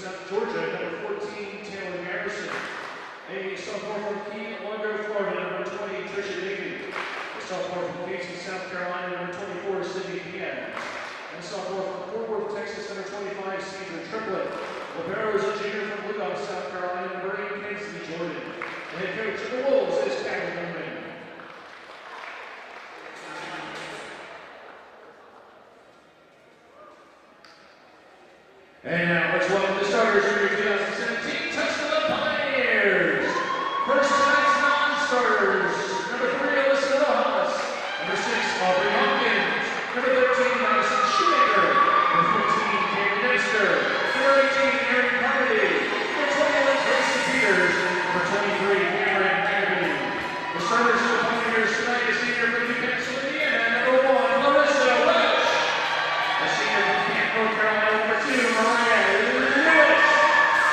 Georgia, number 14, Taylor Garrison. A sophomore from Key, Largo, Florida, number 20, Trisha Davey. A sophomore from Casey, South Carolina, number 24, Sydney Diaz. And a sophomore from Fort Worth, Texas, number 25, Caesar Triplett. Libero is a junior from Rudolph, South Carolina, number 8, Casey Jordan. The head coach of the Wolves is Tackle Newman. And now let's welcome the starters for your 2017 Tuscaloosa Pioneers. First tonight's non-starters, number 3, Alyssa Rojas. Number 6, Aubrey Hopkins. Number 13, Madison Shoemaker. Number 15, Kate Dexter. Number 18, Erin Carmody. Number 21, Grayson Peters. Number 23, Cameron Kennedy. The starters for the Pioneers tonight is senior from Newcastle, Indiana. Number 1, Larissa Welch. A senior from Camp, North Carolina. Number 2, Mariah Lewis.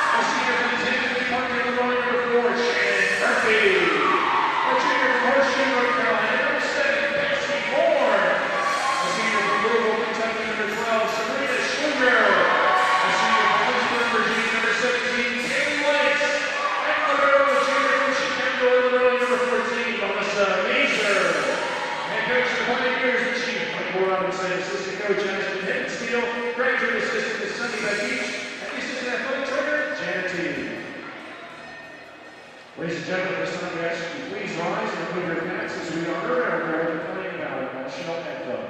A senior from Tennessee Park, Illinois. Number 4, Shannon Murphy. A junior from Horseshoe, North Carolina. Number 7, Betsy Moore. A senior from Louisville, Kentucky. Number 12, Sabrina Schluger. A senior from Lynchburg, Virginia. Number 17, Kaylee Weiss. And Libero, a junior from Chicago, Illinois. Number 14, Melissa Mazer. And coach of the Pioneers, the chief, Michael Robinson, assistant coach, Ashton Hiddensteel, graduate assistant is Sunny Beach, and the assistant athletic trainer, Janet T. Ladies and gentlemen, this time we ask you to please rise and remove your hats as we honor our American playing our national anthem.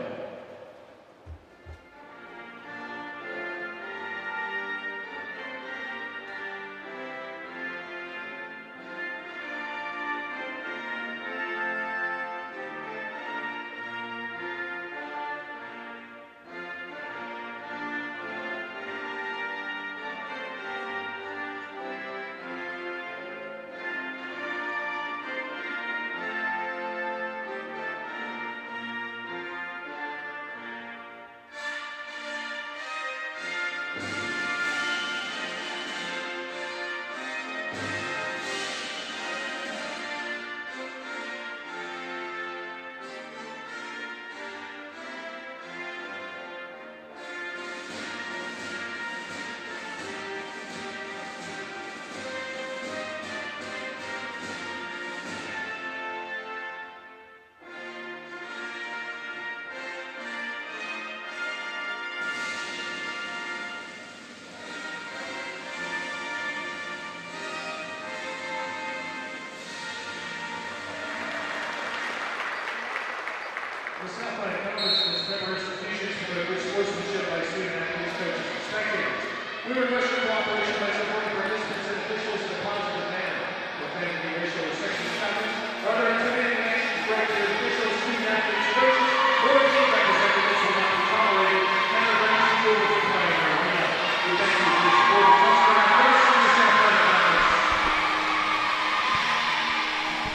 The South Line accomplishments preparation features for good sportsmanship by student athletes, coaches, and spectators. We request your cooperation by supporting participants and officials in a positive manner. With any racial or sexual comments, other intimidating actions directed at officials, student athletes, coaches, or team representatives will not be tolerated and are brought to you with the Pioneer Arena. We thank you for your support of Tusker Athletics and the South Line Conference.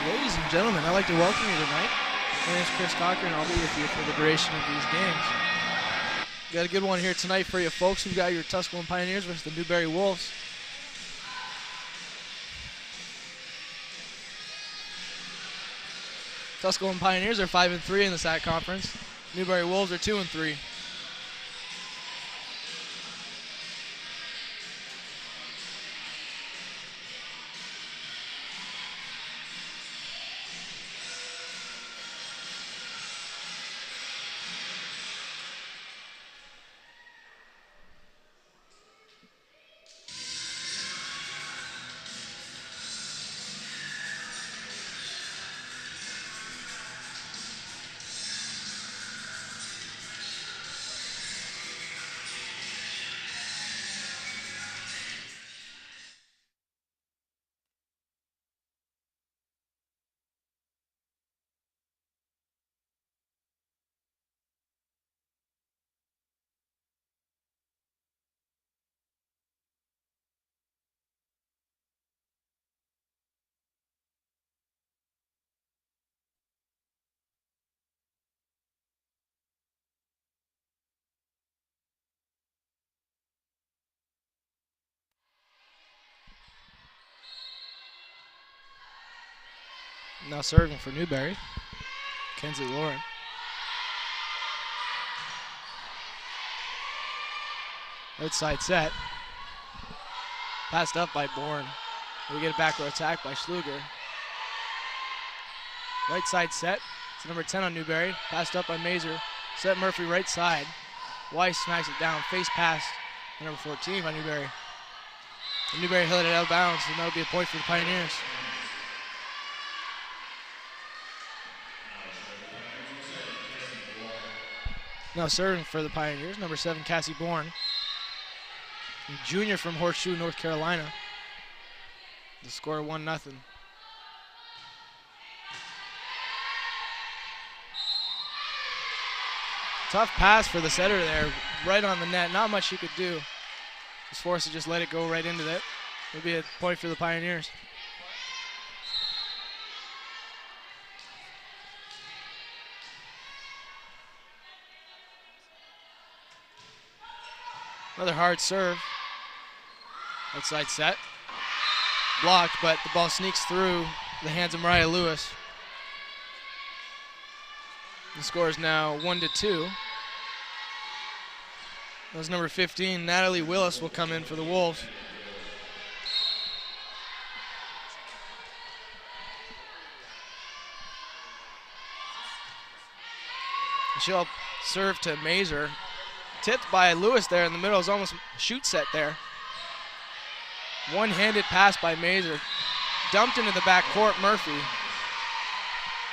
Ladies and gentlemen, I'd like to welcome you tonight. My name is Chris Cochran, and I'll be with you for the duration of these games. We got a good one here tonight for you folks. We've got your Tuscaloosa Pioneers versus the Newberry Wolves. Tuscaloosa Pioneers are 5-3 in the SAC conference. Newberry Wolves are 2-3. Now serving for Newberry, Kenzie Lauren. Outside set. Passed up by Bourne. We get a back row attack by Schluger. Right side set. It's number 10 on Newberry. Passed up by Mazer. Set Murphy right side. Weiss smacks it down. Face pass. Number 14 by Newberry. And Newberry held it out of bounds, and that'll be a point for the Pioneers. Now serving for the Pioneers, number 7, Cassie Bourne. Junior from Horseshoe, North Carolina. The score 1-0. Tough pass for the setter there, right on the net. Not much he could do. Was forced to just let it go right into it. It'll be a point for the Pioneers. Another hard serve. Outside set. Blocked, but the ball sneaks through the hands of Mariah Lewis. The score is now 1-2. That's number 15, Natalie Willis, will come in for the Wolves. She'll serve to Mazer. Tipped by Lewis there in the middle. Is almost shoot set there. One-handed pass by Mazer. Dumped into the back court, Murphy.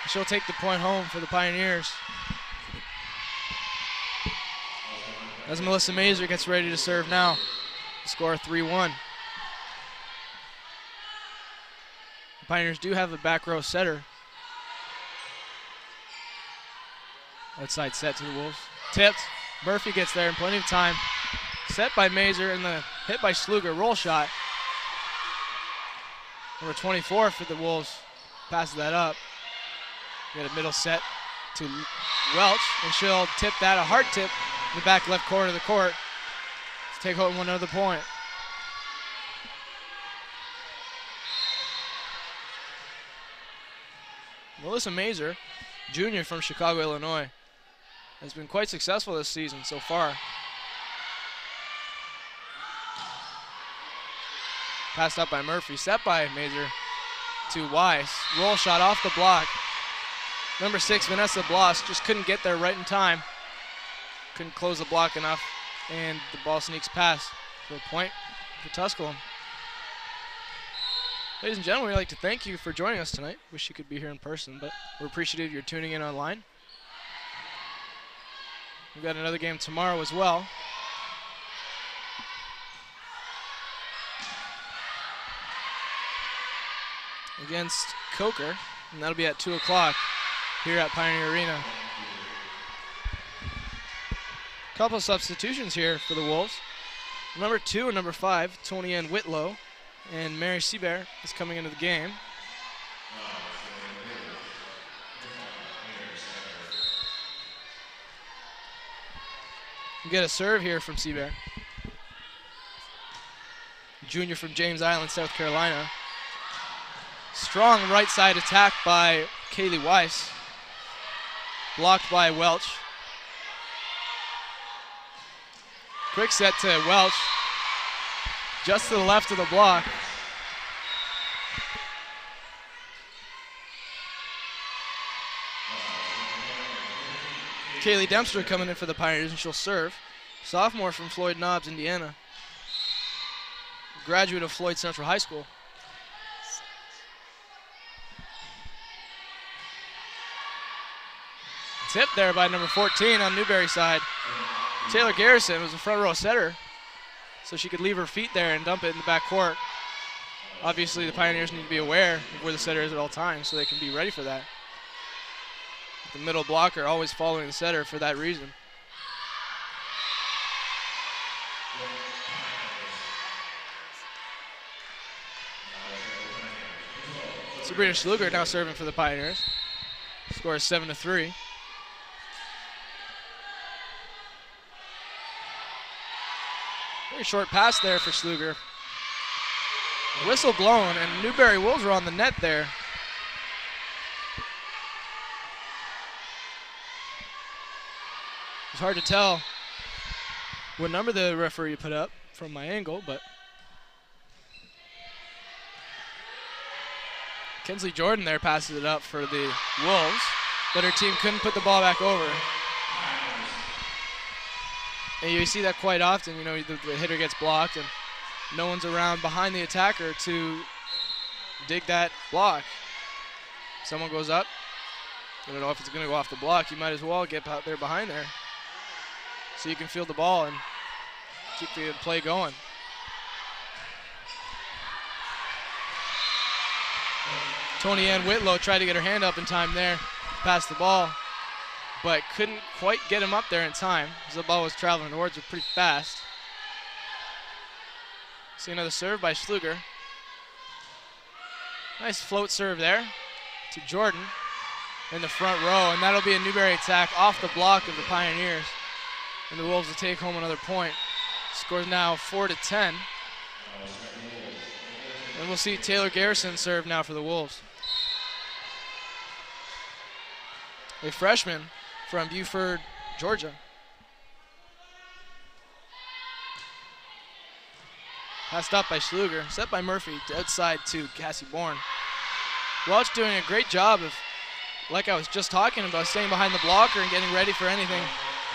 She'll take the point home for the Pioneers. As Melissa Mazer gets ready to serve now. Score 3-1. The Pioneers do have a back row setter. Outside set to the Wolves. Tipped. Murphy gets there in plenty of time. Set by Mazer and the hit by Schluger. Roll shot. Number 24 for the Wolves. Passes that up. Got a middle set to Welch, and she'll tip that, a hard tip in the back left corner of the court to take home another point. Melissa Mazer, junior from Chicago, Illinois, has been quite successful this season so far. Passed up by Murphy, set by Mazer to Weiss. Roll shot off the block. Number 6, Vanessa Bloss, just couldn't get there right in time. Couldn't close the block enough, and the ball sneaks past for a point for Tusculum. Ladies and gentlemen, we'd like to thank you for joining us tonight. Wish you could be here in person, but we're appreciative you're tuning in online. We've got another game tomorrow as well. Against Coker, and that'll be at 2 o'clock here at Pioneer Arena. Couple of substitutions here for the Wolves. Number 2 and number 5, Tony Ann Whitlow, and Mary Seabear is coming into the game. We get a serve here from Seabear. Junior from James Island, South Carolina. Strong right side attack by Kaylee Weiss. Blocked by Welch. Quick set to Welch. Just to the left of the block. Kaylee Dempster coming in for the Pioneers, and she'll serve. Sophomore from Floyd Knobs, Indiana. Graduate of Floyd Central High School. Tipped there by number 14 on Newberry side. Taylor Garrison was a front row setter, so she could leave her feet there and dump it in the back court. Obviously, the Pioneers need to be aware of where the setter is at all times so they can be ready for that. The middle blocker always following the setter for that reason. Sabrina Schluger now serving for the Pioneers. Score is 7-3. Very short pass there for Schluger. Whistle blown, and Newberry Wolves are on the net there. It's hard to tell what number the referee put up from my angle, but Kinsley Jordan there passes it up for the Wolves, but her team couldn't put the ball back over. And you see that quite often, you know, the hitter gets blocked and no one's around behind the attacker to dig that block. Someone goes up, you don't know if it's going to go off the block, you might as well get out there behind there so you can field the ball and keep the play going. Tony Ann Whitlow tried to get her hand up in time there, pass the ball, but couldn't quite get him up there in time as the ball was traveling towards her pretty fast. See another serve by Schluger. Nice float serve there to Jordan in the front row, and that'll be a Newberry attack off the block of the Pioneers. And the Wolves will take home another point. Score's now 4-10. And we'll see Taylor Garrison serve now for the Wolves. A freshman from Buford, Georgia. Passed up by Schluger, set by Murphy to outside to Cassie Bourne. Welch doing a great job of, like I was just talking about, staying behind the blocker and getting ready for anything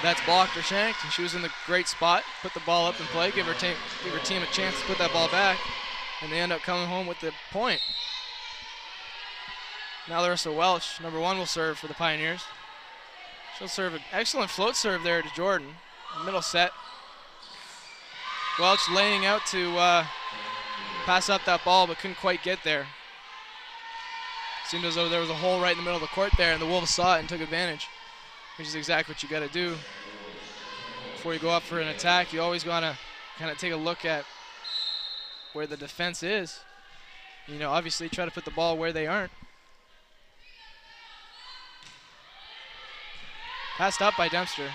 that's blocked or shanked. And she was in the great spot, put the ball up in play, give her team a chance to put that ball back, and they end up coming home with the point. Now Larissa Welch, number 1, will serve for the Pioneers. She'll serve an excellent float serve there to Jordan, middle set. Welch laying out to pass up that ball, but couldn't quite get there. Seemed as though there was a hole right in the middle of the court there, and the Wolves saw it and took advantage, which is exactly what you got to do. Before you go up for an attack, you always want to kind of take a look at where the defense is. You know, obviously try to put the ball where they aren't. Passed up by Dempster.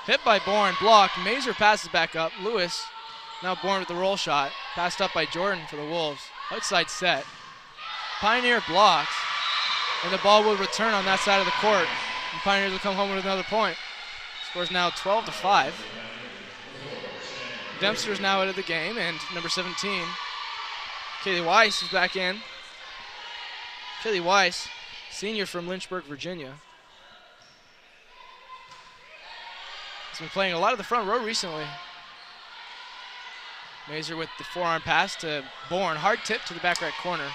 Hit by Bourne, blocked. Mazer passes back up. Lewis, now Bourne with the roll shot. Passed up by Jordan for the Wolves. Outside set. Pioneer blocks, and the ball will return on that side of the court. And Pioneers will come home with another point. Score's now 12-5. Dempster's now out of the game, and number 17, Kaylee Weiss, is back in. Kaylee Weiss, senior from Lynchburg, Virginia. Has been playing a lot of the front row recently. Mazer with the forearm pass to Bourne. Hard tip to the back right corner.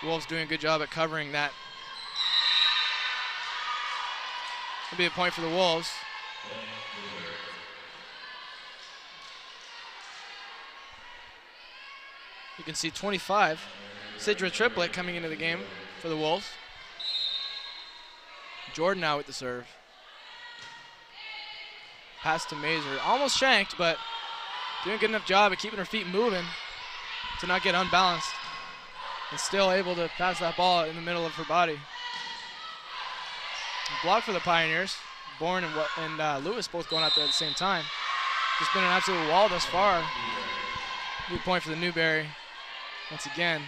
Wolves doing a good job at covering that. It'll be a point for the Wolves. You can see 25. Sidra Triplett coming into the game for the Wolves. Jordan now with the serve. Pass to Mazer. Almost shanked, but doing a good enough job of keeping her feet moving to not get unbalanced. And still able to pass that ball in the middle of her body. Block for the Pioneers. Bourne and Lewis both going out there at the same time. Just been an absolute wall thus far. Good point for the Newberry. Once again,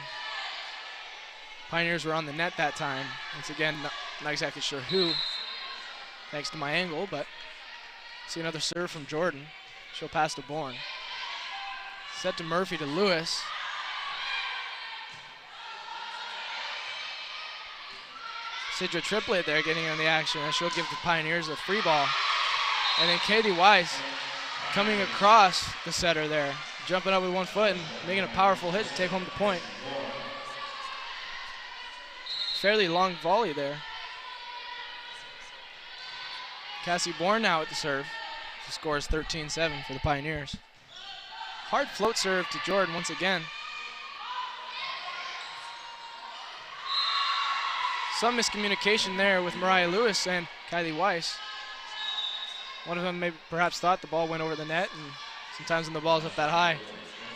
Pioneers were on the net that time. Once again, not exactly sure who, thanks to my angle, but see another serve from Jordan. She'll pass to Bourne. Set to Murphy to Lewis. Sidra Triplett there getting on the action, and she'll give the Pioneers a free ball. And then Katie Weiss coming across the setter there, jumping up with 1 foot and making a powerful hit to take home the point. Fairly long volley there. Cassie Bourne now at the serve. She scores 13-7 for the Pioneers. Hard float serve to Jordan once again. Some miscommunication there with Mariah Lewis and Kylie Weiss. One of them maybe perhaps thought the ball went over the net, and sometimes when the ball's up that high,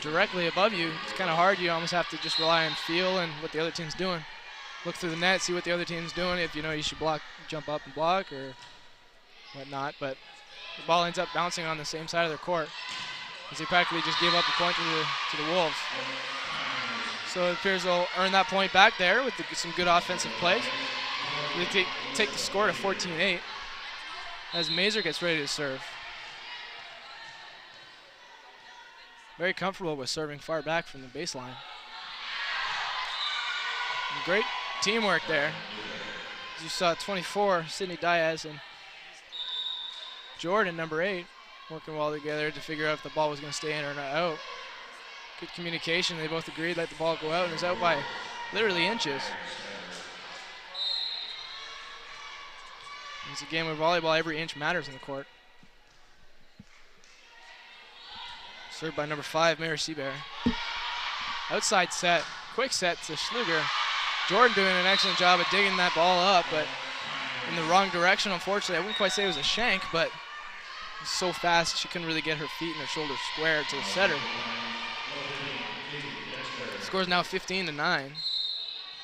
directly above you, it's kind of hard. You almost have to just rely on feel and what the other team's doing. Look through the net, see what the other team's doing. If you know you should block, jump up and block or whatnot. But the ball ends up bouncing on the same side of their court, as they practically just gave up a point to the Wolves. So it appears they'll earn that point back there with some good offensive plays. They take the score to 14-8 as Mazer gets ready to serve. Very comfortable with serving far back from the baseline. Great teamwork there. As you saw 24, Sydney Diaz and Jordan, number 8, working well together to figure out if the ball was going to stay in or not out. Good communication. They both agreed, let the ball go out, and it was out by literally inches. It's a game of volleyball. Every inch matters in the court. Served by number 5, Mary Seabear. Outside set. Quick set to Schluger. Jordan doing an excellent job of digging that ball up, but in the wrong direction, unfortunately. I wouldn't quite say it was a shank, but it was so fast she couldn't really get her feet and her shoulders square to the setter. The score is now 15-9.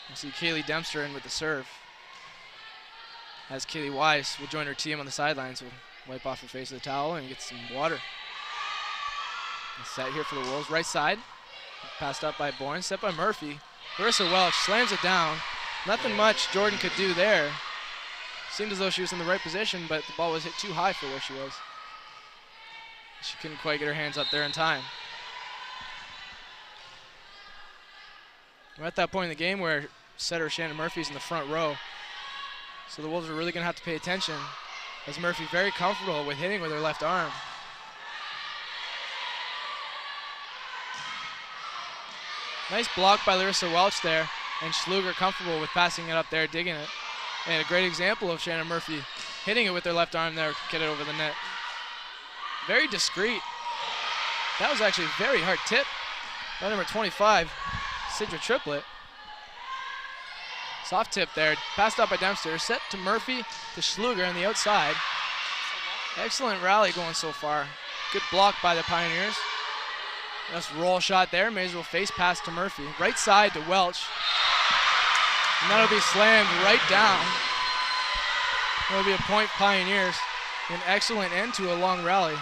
You see Kaylee Dempster in with the serve. As Kaylee Weiss will join her team on the sidelines, will wipe off her face with a towel and get some water. The set here for the Wolves. Right side. Passed up by Bourne. Set by Murphy. Larissa Welch slams it down. Nothing much Jordan could do there. Seemed as though she was in the right position, but the ball was hit too high for where she was. She couldn't quite get her hands up there in time. We're at that point in the game where setter Shannon Murphy's in the front row. So the Wolves are really going to have to pay attention, as Murphy very comfortable with hitting with her left arm. Nice block by Larissa Welch there, and Schluger comfortable with passing it up there, digging it. And a great example of Shannon Murphy hitting it with their left arm there, get it over the net. Very discreet. That was actually a very hard tip by number 25, Sidra Triplett. Soft tip there, passed up by Dempster, set to Murphy, to Schluger on the outside. Excellent rally going so far. Good block by the Pioneers. Nice roll shot there, Mazer will face pass to Murphy. Right side to Welch. And that'll be slammed right down. That'll be a point Pioneers. An excellent end to a long rally.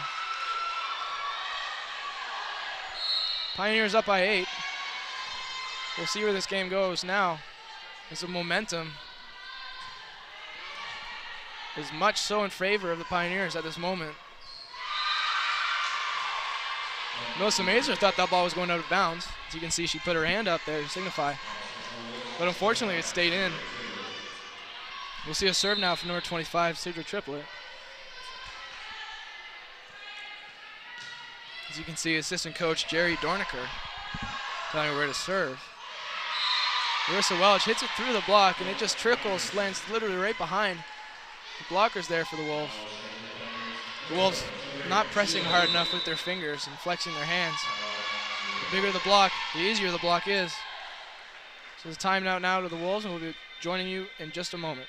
Pioneers up by 8. We'll see where this game goes now. As the momentum is much so in favor of the Pioneers at this moment. Melissa Mazer thought that ball was going out of bounds. As you can see, she put her hand up there to signify. But unfortunately, it stayed in. We'll see a serve now from number 25, Sidra Triplett. As you can see, assistant coach Jerry Dorniker telling her where to serve. Larissa Welch hits it through the block, and it just trickles, lands literally right behind the blockers there for the Wolves. The Wolves not pressing hard enough with their fingers and flexing their hands. The bigger the block, the easier the block is. So it's time out now to the Wolves, and we'll be joining you in just a moment.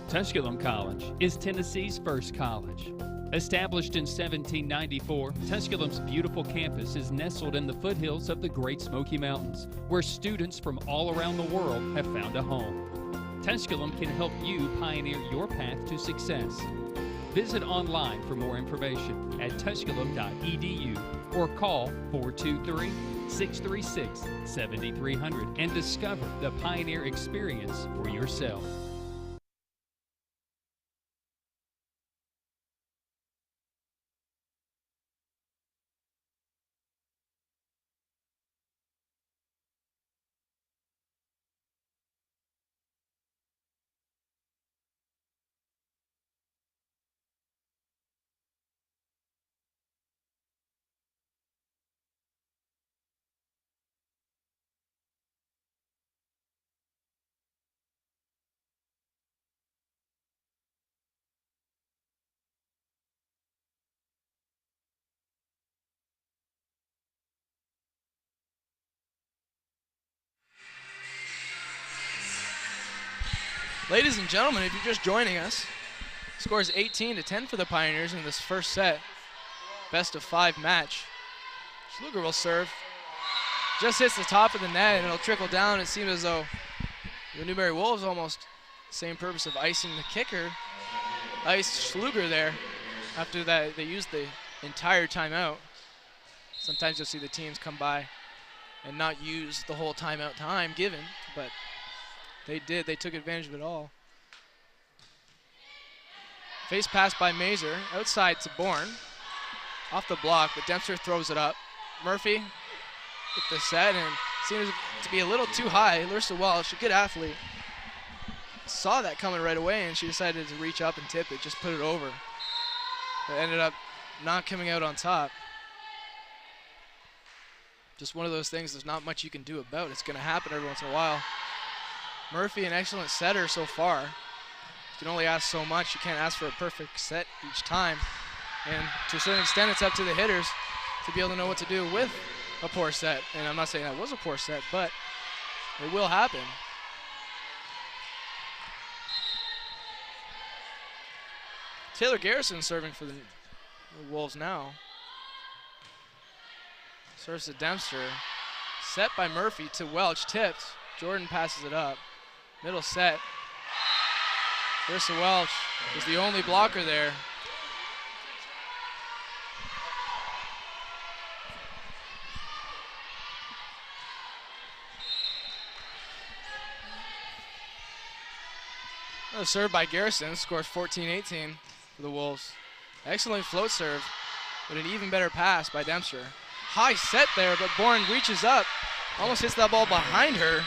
Tusculum College is Tennessee's first college. Established in 1794, Tusculum's beautiful campus is nestled in the foothills of the Great Smoky Mountains, where students from all around the world have found a home. Tusculum can help you pioneer your path to success. Visit online for more information at tusculum.edu or call 423-636-7300 and discover the Pioneer experience for yourself. Ladies and gentlemen, if you're just joining us, the score is 18-10 for the Pioneers in this first set. Best of 5 match. Schluger will serve. Just hits the top of the net and it'll trickle down. It seems as though the Newberry Wolves almost same purpose of icing the kicker. Iced Schluger there. After that, they used the entire timeout. Sometimes you'll see the teams come by and not use the whole timeout time given, but they did. They took advantage of it all. Face pass by Mazer. Outside to Bourne. Off the block, but Dempster throws it up. Murphy with the set, and seems to be a little too high. Larissa Welch, a good athlete, saw that coming right away, and she decided to reach up and tip it, just put it over. It ended up not coming out on top. Just one of those things there's not much you can do about. It's going to happen every once in a while. Murphy, an excellent setter so far. You can only ask so much. You can't ask for a perfect set each time. And to a certain extent, it's up to the hitters to be able to know what to do with a poor set. And I'm not saying that was a poor set, but it will happen. Taylor Garrison serving for the Wolves now. Serves to Dempster. Set by Murphy to Welch. Tipped. Jordan passes it up. Middle set. Larissa Welch was the only blocker there. Another serve by Garrison. Scores 14-18 for the Wolves. Excellent float serve, but an even better pass by Dempster. High set there, but Bourne reaches up. Almost hits that ball behind her.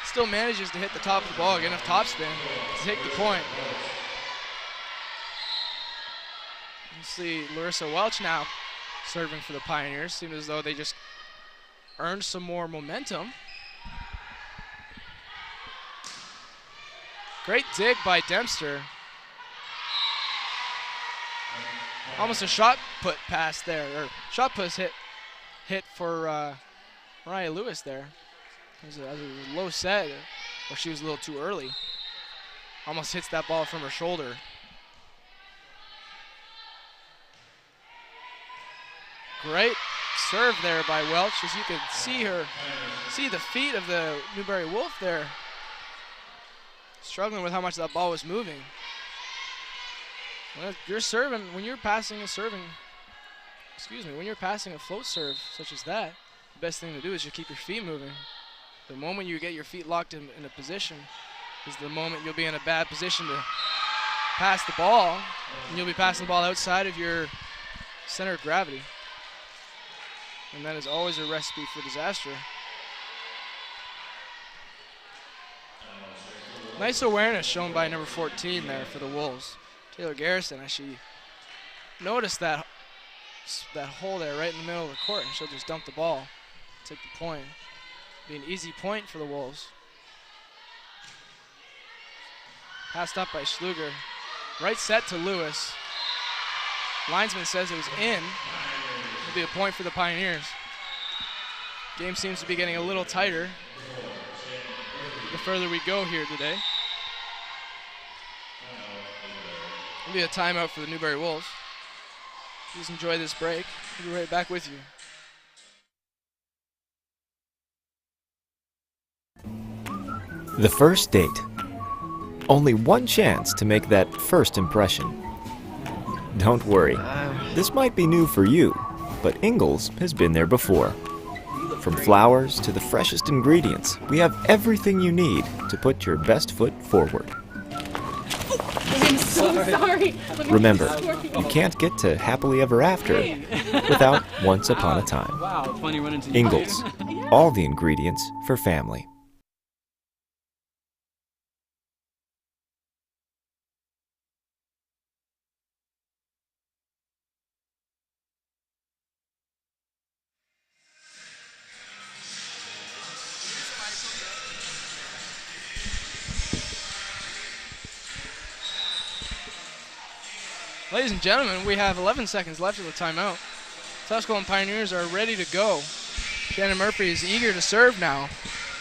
Still manages to hit the top of the ball, get enough topspin to take the point. You see Larissa Welch now serving for the Pioneers. Seems as though they just earned some more momentum. Great dig by Dempster. Almost a shot put pass there, or shot put hit for Mariah Lewis there. It was a low set, or she was a little too early. Almost hits that ball from her shoulder. Great serve there by Welch, as you can see the feet of the Newberry Wolf there. Struggling with how much that ball was moving. When you're serving, when you're passing a float serve such as that, the best thing to do is just keep your feet moving. The moment you get your feet locked in a position is the moment you'll be in a bad position to pass the ball, and you'll be passing the ball outside of your center of gravity. And that is always a recipe for disaster. Nice awareness shown by number 14 there for the Wolves. Taylor Garrison, as she noticed that hole there right in the middle of the court, and she'll just dump the ball, take the point. Be an easy point for the Wolves. Passed up by Schluger. Right set to Lewis. Linesman says it was in. It'll be a point for the Pioneers. Game seems to be getting a little tighter the further we go here today. It'll be a timeout for the Newberry Wolves. Please enjoy this break. We'll be right back with you. The first date. Only one chance to make that first impression. Don't worry, this might be new for you, but Ingles has been there before. From flowers to the freshest ingredients, we have everything you need to put your best foot forward. I'm so sorry. Remember, you can't get to happily ever after without once upon a time. Wow, it's funny running into you. Ingles, all the ingredients for family. Ladies and gentlemen, we have 11 seconds left of the timeout. Tusculum Pioneers are ready to go. Shannon Murphy is eager to serve now.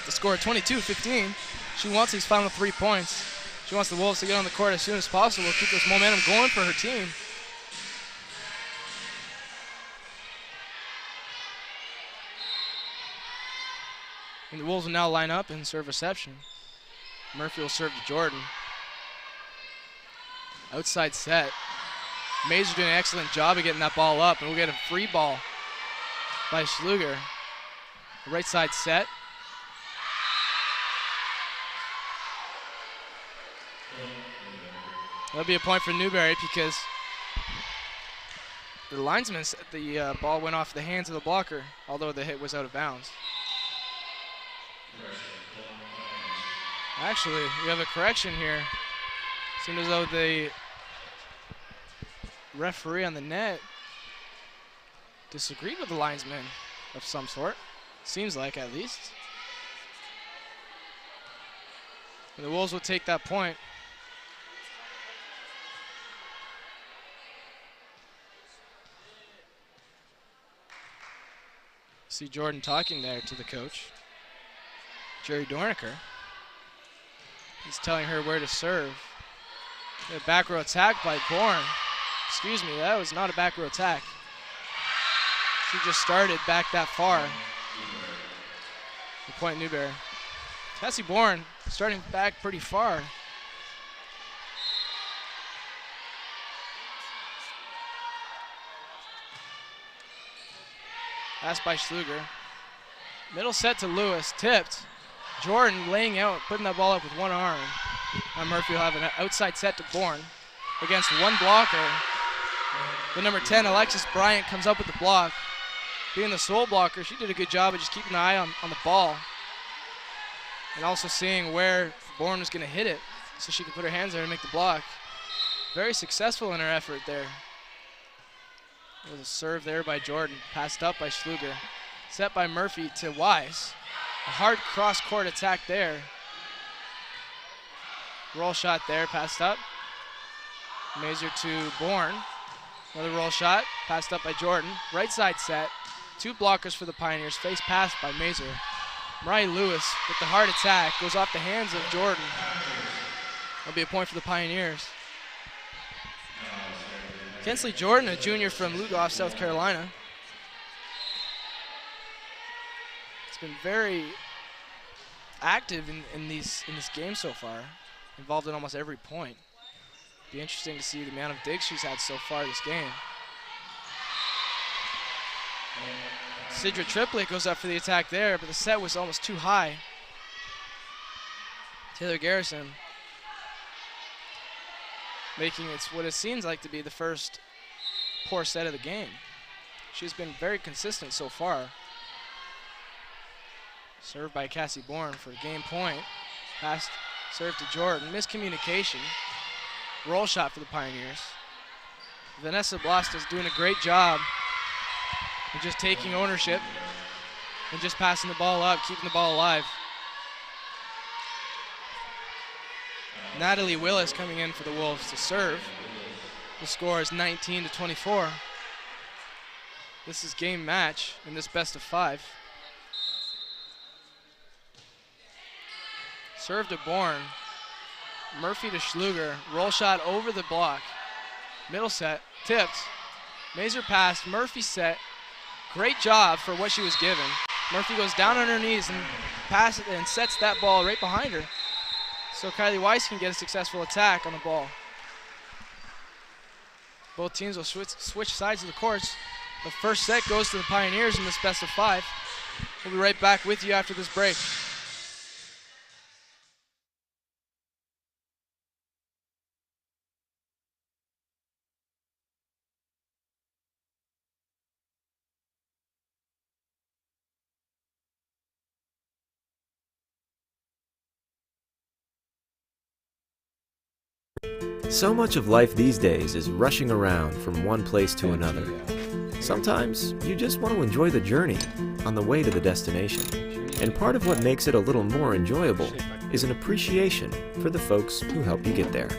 The score 22-15. She wants these final 3 points. She wants the Wolves to get on the court as soon as possible, keep this momentum going for her team. And the Wolves will now line up and serve reception. Murphy will serve to Jordan. Outside set. Mazer doing an excellent job of getting that ball up, and we'll get a free ball by Schluger. Right side set. That'll be a point for Newberry because the linesman said the ball went off the hands of the blocker, although the hit was out of bounds. Actually, we have a correction here. Seems as though the referee on the net disagreed with the linesman of some sort. Seems like, at least. And the Wolves will take that point. See Jordan talking there to the coach, Jerry Dornicker. He's telling her where to serve. A back row attack by Bourne. Excuse me, that was not a back row attack. She just started back that far. The point Newberry. Cassie Bourne starting back pretty far. Pass by Schluger. Middle set to Lewis, tipped. Jordan laying out, putting that ball up with one arm. Now Murphy will have an outside set to Bourne against one blocker. The number 10, Alexis Bryant, comes up with the block. Being the sole blocker, she did a good job of just keeping an eye on the ball and also seeing where Bourne was going to hit it so she could put her hands there and make the block. Very successful in her effort there. There was a serve there by Jordan, passed up by Schluger. Set by Murphy to Wise. A hard cross-court attack there. Roll shot there, passed up. Mazer to Bourne. Another roll shot, passed up by Jordan. Right side set. Two blockers for the Pioneers. Face pass by Mazer. Mariah Lewis with the hard attack. Goes off the hands of Jordan. That'll be a point for the Pioneers. Kensley Jordan, a junior from Lugoff, South Carolina. It's been very active in this game so far. Involved in almost every point. Be interesting to see the amount of digs she's had so far this game. Sidra Triplett goes up for the attack there, but the set was almost too high. Taylor Garrison making it what it seems like to be the first poor set of the game. She's been very consistent so far. Served by Cassie Bourne for game point. Pass serve to Jordan. Miscommunication. Roll shot for the Pioneers. Vanessa Blast is doing a great job of just taking ownership and just passing the ball up, keeping the ball alive. Natalie Willis coming in for the Wolves to serve. The score is 19-24. This is game match in this best of 5. Serve to Bourne. Murphy to Schluger. Roll shot over the block. Middle set. Tipped. Mazer passed. Murphy set. Great job for what she was given. Murphy goes down on her knees and passes and sets that ball right behind her. So Kylie Weiss can get a successful attack on the ball. Both teams will switch sides of the courts. The first set goes to the Pioneers in this best of 5. We'll be right back with you after this break. So much of life these days is rushing around from one place to another. Sometimes you just want to enjoy the journey on the way to the destination. And part of what makes it a little more enjoyable is an appreciation for the folks who help you get there.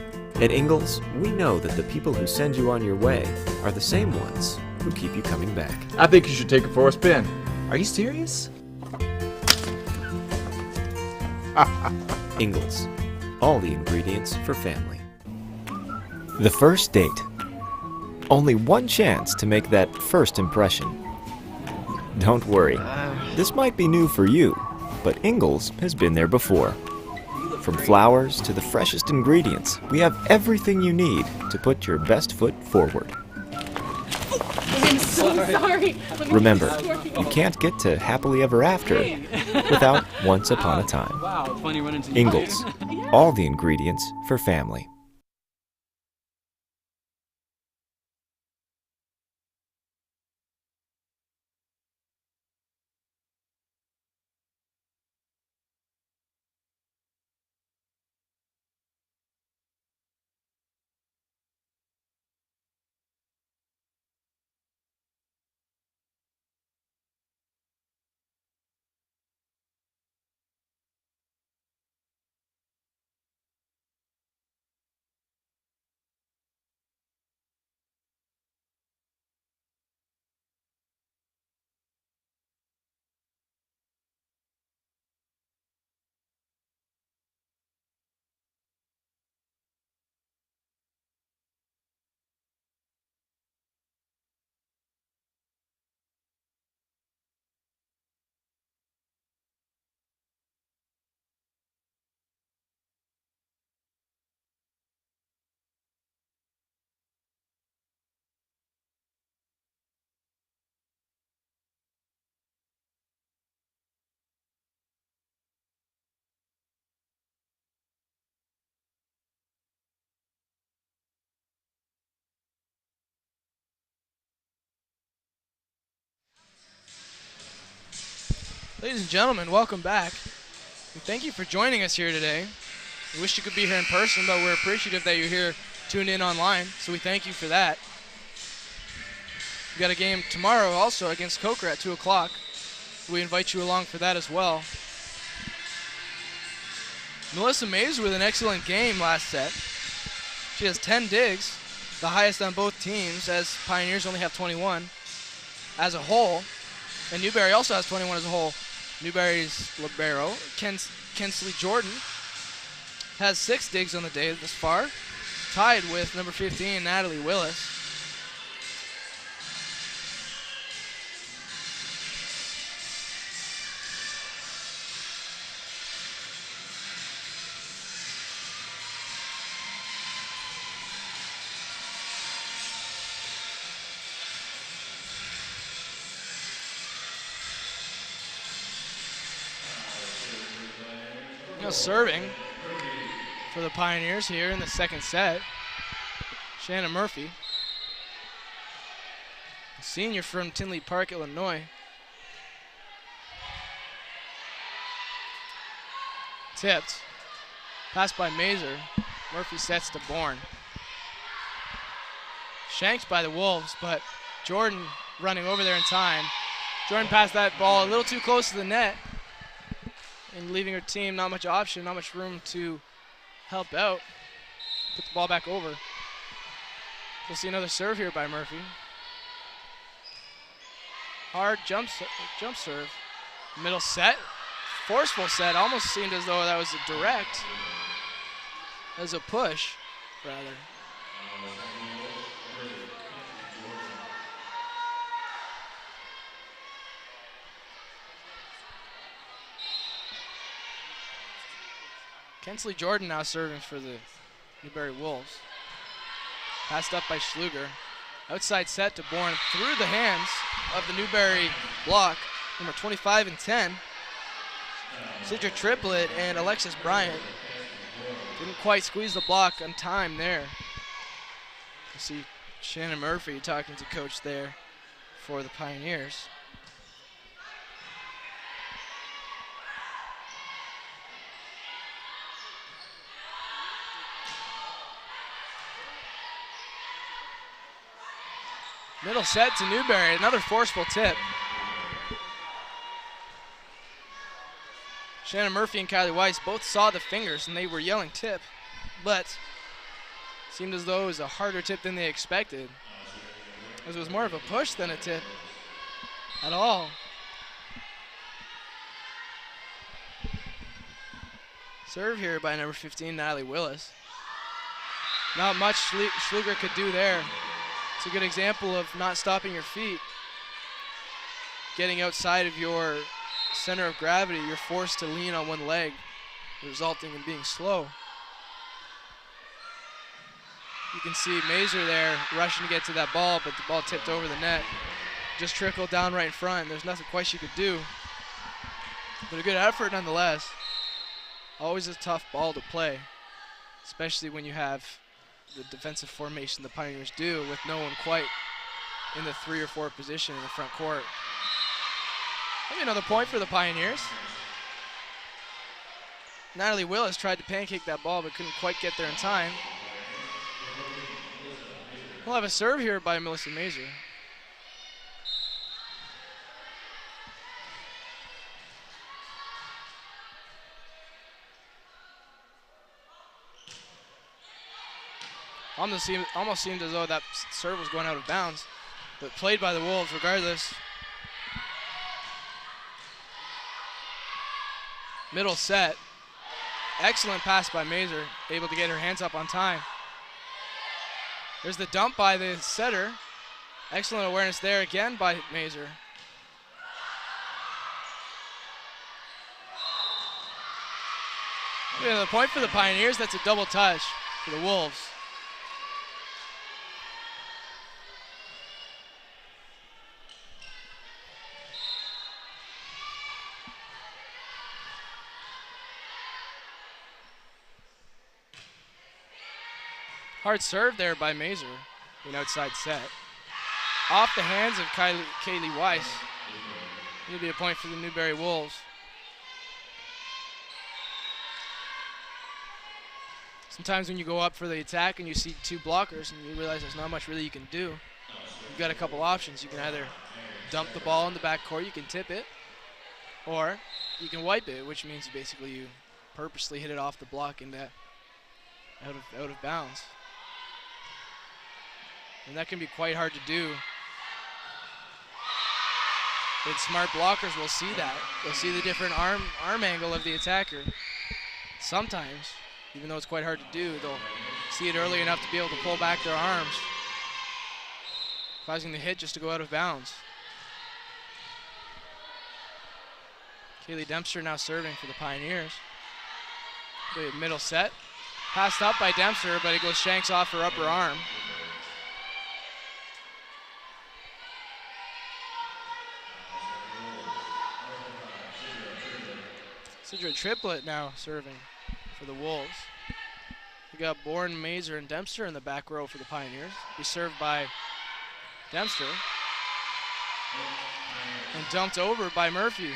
At Ingalls, we know that the people who send you on your way are the same ones who keep you coming back. I think you should take it for a spin. Are you serious? Ingalls, all the ingredients for family. The first date. Only one chance to make that first impression. Don't worry, this might be new for you, but Ingalls has been there before. From flowers to the freshest ingredients, we have everything you need to put your best foot forward. I'm so sorry. Remember, you can't get to happily ever after without once upon a time. Wow, it's funny running into Ingalls, all the ingredients for family. Ladies and gentlemen, welcome back. And thank you for joining us here today. We wish you could be here in person, but we're appreciative that you're here tuned in online, so we thank you for that. We've got a game tomorrow also against Coker at 2 o'clock. We invite you along for that as well. Melissa Mays with an excellent game last set. She has 10 digs, the highest on both teams, as Pioneers only have 21 as a whole. And Newberry also has 21 as a whole. Newberry's libero, Kensley Jordan, has 6 digs on the day thus far, tied with number 15, Natalie Willis. Serving for the Pioneers here in the second set, Shannon Murphy, a senior from Tinley Park, Illinois. Tipped, passed by Mazer. Murphy sets to Bourne. Shanked by the Wolves, but Jordan running over there in time. Jordan passed that ball a little too close to the net, and leaving her team not much option, not much room to help out. Put the ball back over. We'll see another serve here by Murphy. Hard jump serve. Middle set, forceful set. Almost seemed as though that was a direct, as a push, rather. Kensley Jordan now serving for the Newberry Wolves. Passed up by Schluger. Outside set to Bourne through the hands of the Newberry block, number 25 and 10. Sidra Triplett and Alexis Bryant didn't quite squeeze the block on time there. You see Shannon Murphy talking to coach there for the Pioneers. Middle set to Newberry, another forceful tip. Shannon Murphy and Kylie Weiss both saw the fingers and they were yelling tip, but it seemed as though it was a harder tip than they expected. It was more of a push than a tip at all. Serve here by number 15, Natalie Willis. Not much Schluger could do there. It's a good example of not stopping your feet. Getting outside of your center of gravity, you're forced to lean on one leg, resulting in being slow. You can see Mazer there rushing to get to that ball, but the ball tipped over the net. Just trickled down right in front. There's nothing quite she could do. But a good effort nonetheless. Always a tough ball to play, especially when you have the defensive formation the Pioneers do with no one quite in the 3 or 4 position in the front court. Maybe another point for the Pioneers. Natalie Willis tried to pancake that ball but couldn't quite get there in time. We'll have a serve here by Melissa Mazer. Almost seemed as though that serve was going out of bounds, but played by the Wolves regardless. Middle set. Excellent pass by Mazer, able to get her hands up on time. There's the dump by the setter. Excellent awareness there again by Mazer. The point for the Pioneers, that's a double touch for the Wolves. Hard serve there by Mazer, an outside set. Off the hands of Kaylee Weiss. It'll be a point for the Newberry Wolves. Sometimes when you go up for the attack and you see two blockers and you realize there's not much really you can do, you've got a couple options. You can either dump the ball in the backcourt, you can tip it, or you can wipe it, which means basically you purposely hit it off the block into out of bounds. And that can be quite hard to do. But smart blockers will see that. They'll see the different arm angle of the attacker. Sometimes, even though it's quite hard to do, they'll see it early enough to be able to pull back their arms, causing the hit just to go out of bounds. Kaylee Dempster now serving for the Pioneers. The middle set. Passed up by Dempster, but it goes shanks off her upper arm. Sidra Triplett now serving for the Wolves. We got Bourne, Mazer, and Dempster in the back row for the Pioneers. Be served by Dempster. And dumped over by Murphy.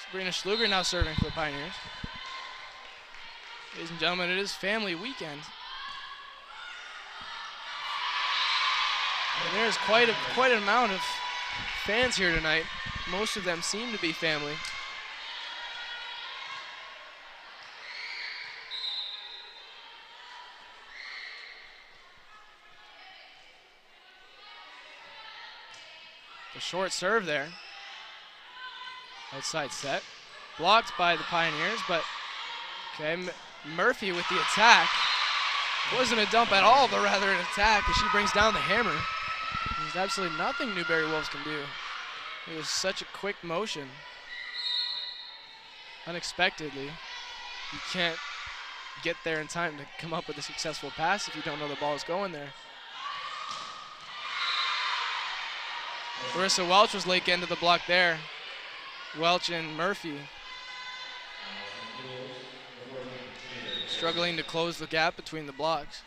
Sabrina Schluger now serving for the Pioneers. Ladies and gentlemen, it is family weekend. And there's quite an amount of fans here tonight. Most of them seem to be family. The short serve there. Outside set. Blocked by the Pioneers, but okay, Murphy with the attack. Wasn't a dump at all, but rather an attack as she brings down the hammer. There's absolutely nothing Newberry Wolves can do. It was such a quick motion. Unexpectedly. You can't get there in time to come up with a successful pass if you don't know the ball is going there. Marissa Welch was late getting to the block there. Welch and Murphy struggling to close the gap between the blocks.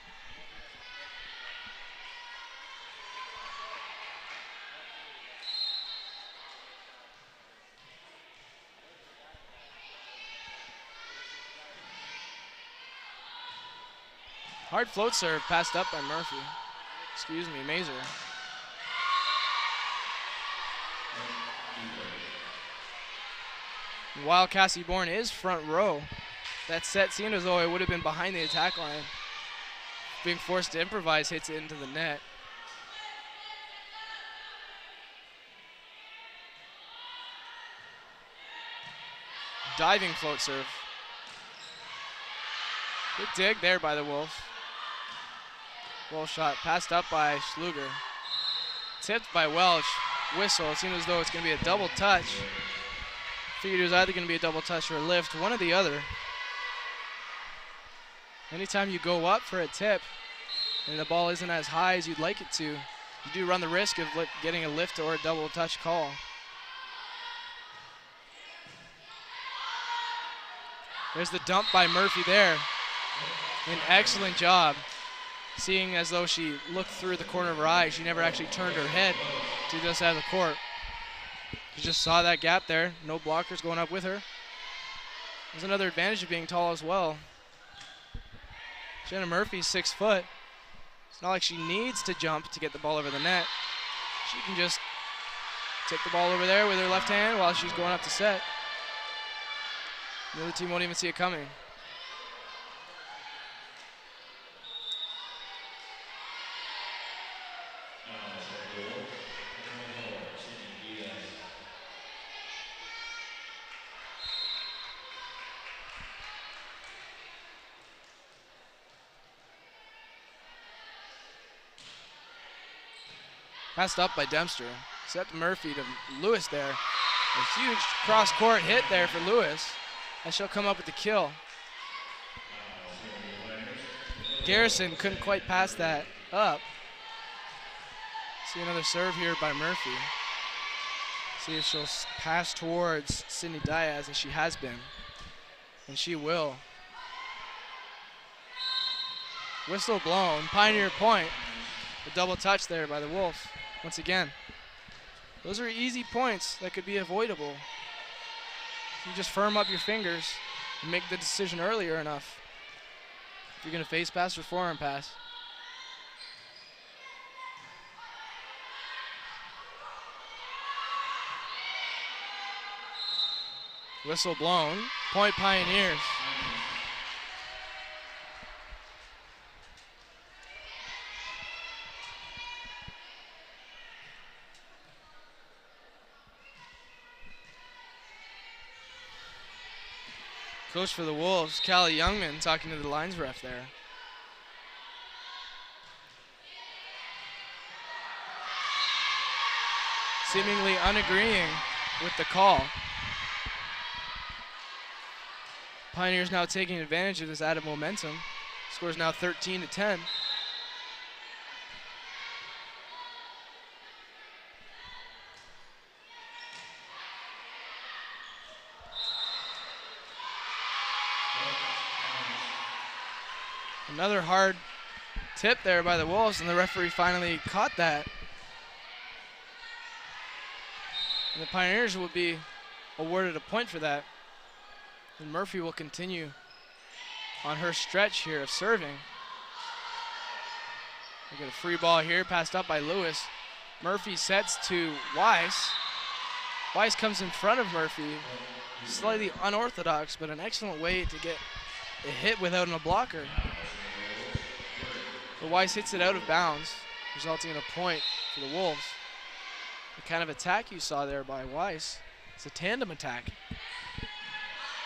Hard float serve passed up by Murphy. Excuse me, Mazer. While Cassie Bourne is front row, that set seemed as though it would have been behind the attack line. Being forced to improvise hits it into the net. Diving float serve. Good dig there by the Wolves. Well shot passed up by Schluger. Tipped by Welch. Whistle. It seemed as though it's going to be a double touch. Figured it was either going to be a double touch or a lift, one or the other. Anytime you go up for a tip and the ball isn't as high as you'd like it to, you do run the risk of getting a lift or a double touch call. There's the dump by Murphy there. An excellent job. Seeing as though she looked through the corner of her eye, she never actually turned her head to this side of the court. She just saw that gap there. No blockers going up with her. There's another advantage of being tall as well. Jenna Murphy's 6 foot. It's not like she needs to jump to get the ball over the net. She can just take the ball over there with her left hand while she's going up to set. The other team won't even see it coming. Passed up by Dempster. Sept Murphy to Lewis there. A huge cross-court hit there for Lewis. And she'll come up with the kill. Garrison couldn't quite pass that up. See another serve here by Murphy. See if she'll pass towards Sydney Diaz, as she has been. And she will. Whistle blown. Pioneer point. A double touch there by the Wolves. Once again, those are easy points that could be avoidable. If you just firm up your fingers and make the decision earlier enough. If you're going to face pass or forehand pass. Whistle blown. Point Pioneers. Coach for the Wolves, Callie Youngman, talking to the lines ref there. Seemingly unagreeing with the call. Pioneers now taking advantage of this added momentum. Score is now 13-10. Another hard tip there by the Wolves, and the referee finally caught that. And the Pioneers will be awarded a point for that. And Murphy will continue on her stretch here of serving. We get a free ball here, passed up by Lewis. Murphy sets to Weiss. Weiss comes in front of Murphy. Slightly unorthodox, but an excellent way to get a hit without a blocker. But Weiss hits it out of bounds, resulting in a point for the Wolves. The kind of attack you saw there by Weiss, it's a tandem attack.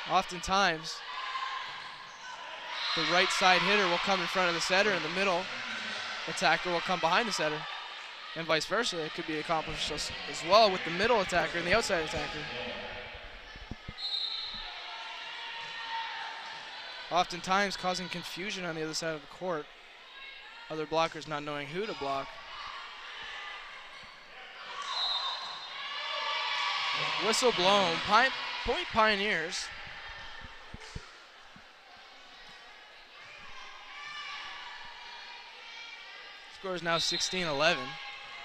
Oftentimes, the right side hitter will come in front of the setter, and the middle attacker will come behind the setter, and vice versa. It could be accomplished as well with the middle attacker and the outside attacker. Oftentimes causing confusion on the other side of the court. Other blockers not knowing who to block. Whistle blown. Point Pioneers. Score is now 16-11.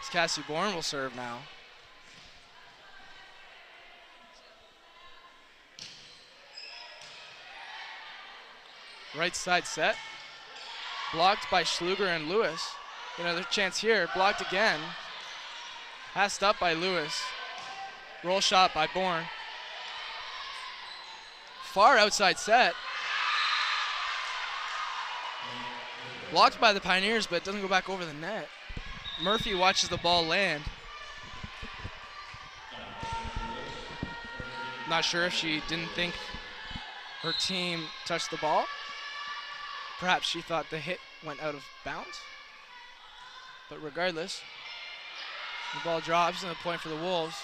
As Cassie Bourne will serve now. Right side set. Blocked by Schluger and Lewis. Another chance here. Blocked again. Passed up by Lewis. Roll shot by Bourne. Far outside set. Blocked by the Pioneers, but it doesn't go back over the net. Murphy watches the ball land. Not sure if she didn't think her team touched the ball. Perhaps she thought the hit went out of bounds. But regardless, the ball drops and a point for the Wolves.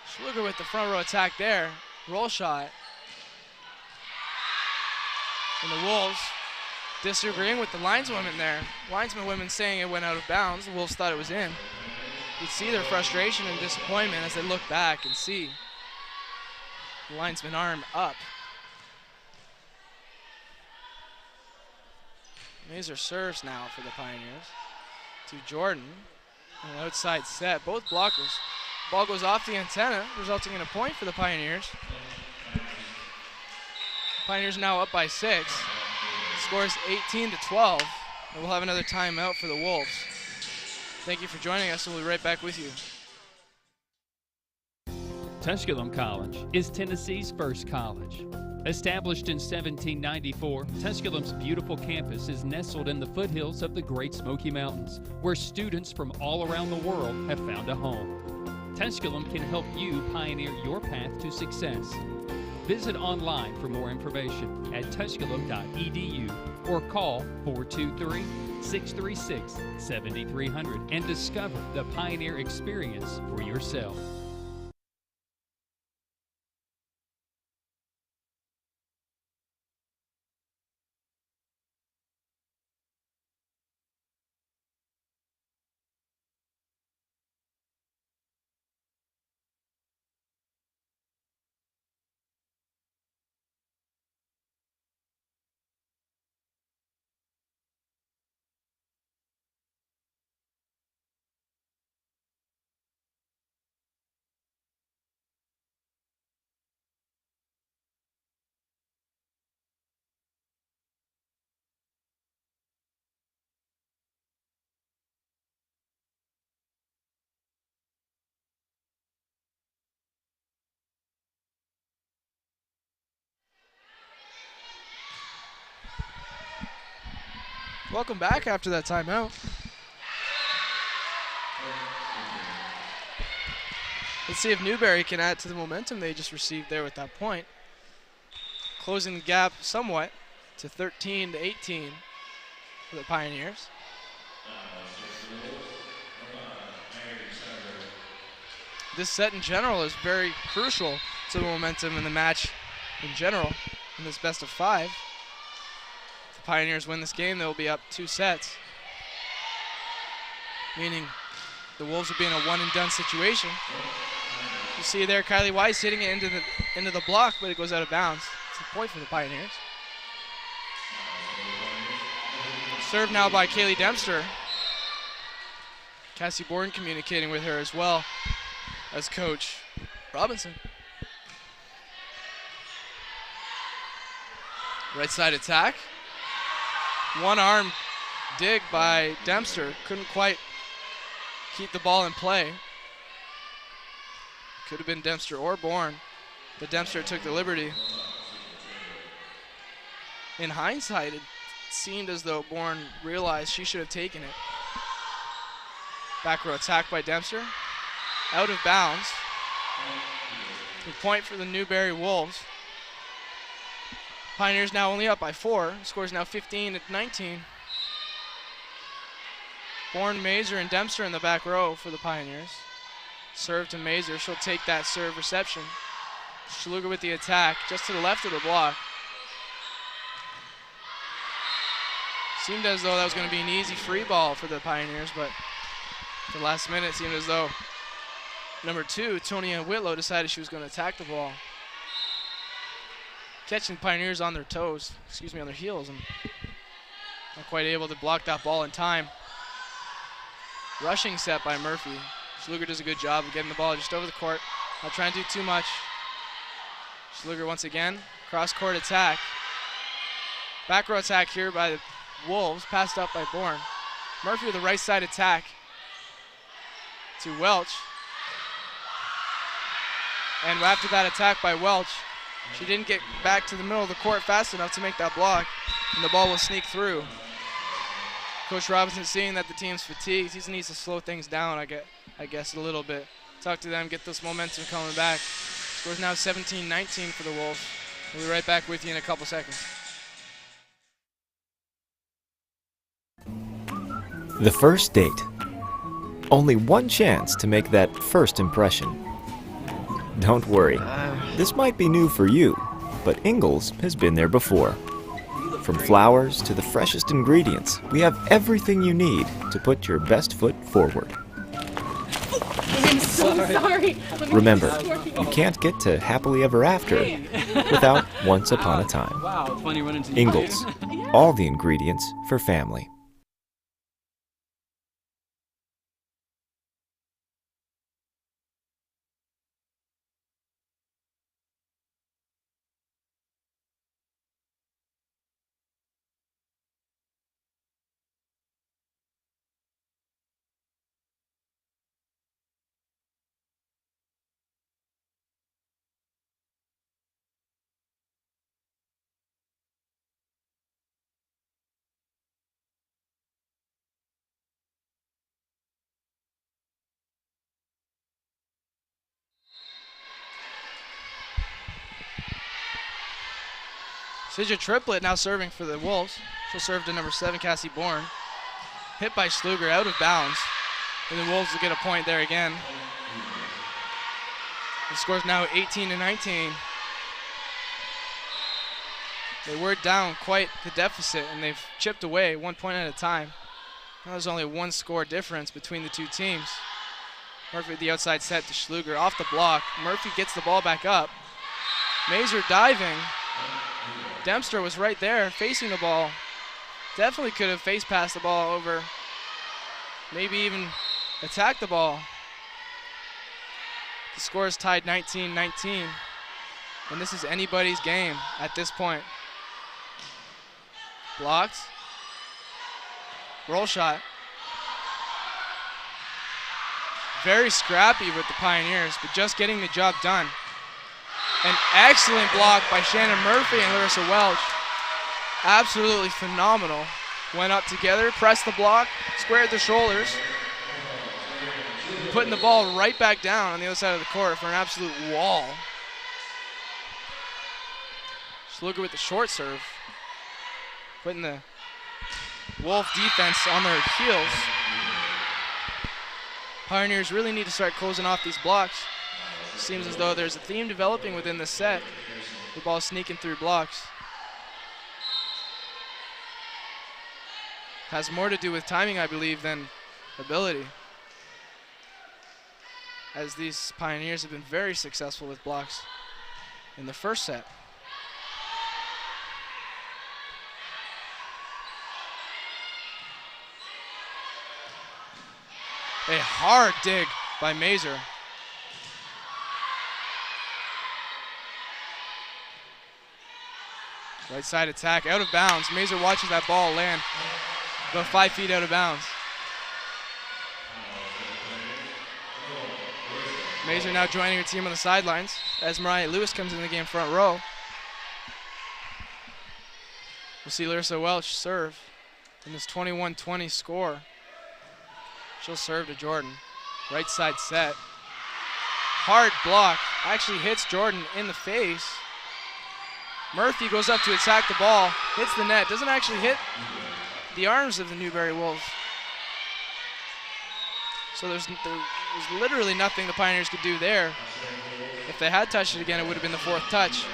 Schluger with the front row attack there. Roll shot. And the Wolves disagreeing with the lineswomen there. Linesman women saying it went out of bounds. The Wolves thought it was in. You'd see their frustration and disappointment as they look back and see the linesman arm up. These are serves now for the Pioneers. To Jordan. An outside set. Both blockers. Ball goes off the antenna, resulting in a point for the Pioneers. Pioneers now up by 6. Scores 18-12. And we'll have another timeout for the Wolves. Thank you for joining us, and we'll be right back with you. Tusculum College is Tennessee's first college. Established in 1794, Tusculum's beautiful campus is nestled in the foothills of the Great Smoky Mountains, where students from all around the world have found a home. Tusculum can help you pioneer your path to success. Visit online for more information at tusculum.edu or call 423-636-7300 and discover the Pioneer experience for yourself. Welcome back after that timeout. Let's see if Newberry can add to the momentum they just received there with that point. Closing the gap somewhat to 13-18 for the Pioneers. This set in general is very crucial to the momentum in the match in general in this best of 5. If the Pioneers win this game, they'll be up 2 sets, meaning the Wolves will be in a one-and-done situation. You see there Kylie Weiss hitting it into the block, but it goes out of bounds. It's a point for the Pioneers. Served now by Kaylee Dempster. Cassie Bourne communicating with her as well as Coach Robinson. Right side attack. One arm dig by Dempster. Couldn't quite keep the ball in play. Could have been Dempster or Bourne, but Dempster took the liberty. In hindsight, it seemed as though Bourne realized she should have taken it. Back row attack by Dempster. Out of bounds. The point for the Newberry Wolves. Pioneers now only up by 4. Scores now 15-19. Bourne, Mazer, and Dempster in the back row for the Pioneers. Serve to Mazer. She'll take that serve reception. Schluger with the attack just to the left of the block. Seemed as though that was going to be an easy free ball for the Pioneers, but at the last minute it seemed as though number 2, Tonya Whitlow, decided she was going to attack the ball. Catching Pioneers on their toes, on their heels, and not quite able to block that ball in time. Rushing set by Murphy. Schluger does a good job of getting the ball just over the court. Not trying to do too much. Schluger once again, cross-court attack. Back row attack here by the Wolves, passed up by Bourne. Murphy with the right side attack to Welch. And after that attack by Welch, she didn't get back to the middle of the court fast enough to make that block, and the ball will sneak through. Coach Robinson, seeing that the team's fatigued, he needs to slow things down, I guess, a little bit. Talk to them, get this momentum coming back. Scores now 17-19 for the Wolves. We'll be right back with you in a couple seconds. The first date. Only one chance to make that first impression. Don't worry, this might be new for you, but Ingalls has been there before. From flowers to the freshest ingredients, we have everything you need to put your best foot forward. I'm so sorry. Remember, you can't get to happily ever after without once upon a time. Wow, it's funny running into you. Ingalls, all the ingredients for family. Sidja Triplett now serving for the Wolves. She'll serve to number 7, Cassie Bourne. Hit by Schluger, out of bounds. And the Wolves will get a point there again. The score's now 18-19. They were down quite the deficit, and they've chipped away 1 point at a time. Now there's only 1 score difference between the two teams. Murphy at the outside set to Schluger, off the block. Murphy gets the ball back up. Mazer diving. Dempster was right there, facing the ball. Definitely could have face passed the ball over. Maybe even attacked the ball. The score is tied 19-19. And this is anybody's game at this point. Blocked. Roll shot. Very scrappy with the Pioneers, but just getting the job done. An excellent block by Shannon Murphy and Larissa Welch. Absolutely phenomenal. Went up together, pressed the block, squared the shoulders. Putting the ball right back down on the other side of the court for an absolute wall. Schluger with the short serve. Putting the Wolf defense on their heels. Pioneers really need to start closing off these blocks. Seems as though there's a theme developing within the set. The ball sneaking through blocks. Has more to do with timing, I believe, than ability. As these Pioneers have been very successful with blocks in the first set. A hard dig by Mazer. Right side attack, out of bounds. Mazer watches that ball land about 5 feet out of bounds. Mazer now joining her team on the sidelines as Mariah Lewis comes in the game front row. We'll see Larissa Welch serve in this 21-20 score. She'll serve to Jordan. Right side set. Hard block. Actually hits Jordan in the face. Murphy goes up to attack the ball. Hits the net. Doesn't actually hit the arms of the Newberry Wolves. So there's literally nothing the Pioneers could do there. If they had touched it again, it would have been the fourth touch.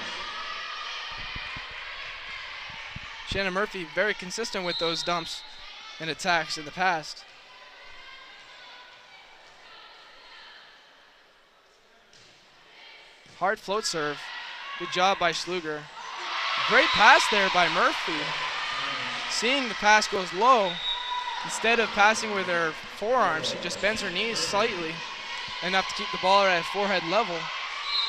Shannon Murphy very consistent with those dumps and attacks in the past. Hard float serve. Good job by Schluger. Great pass there by Murphy. Seeing the pass goes low, instead of passing with her forearms, she just bends her knees slightly, enough to keep the ball at forehead level.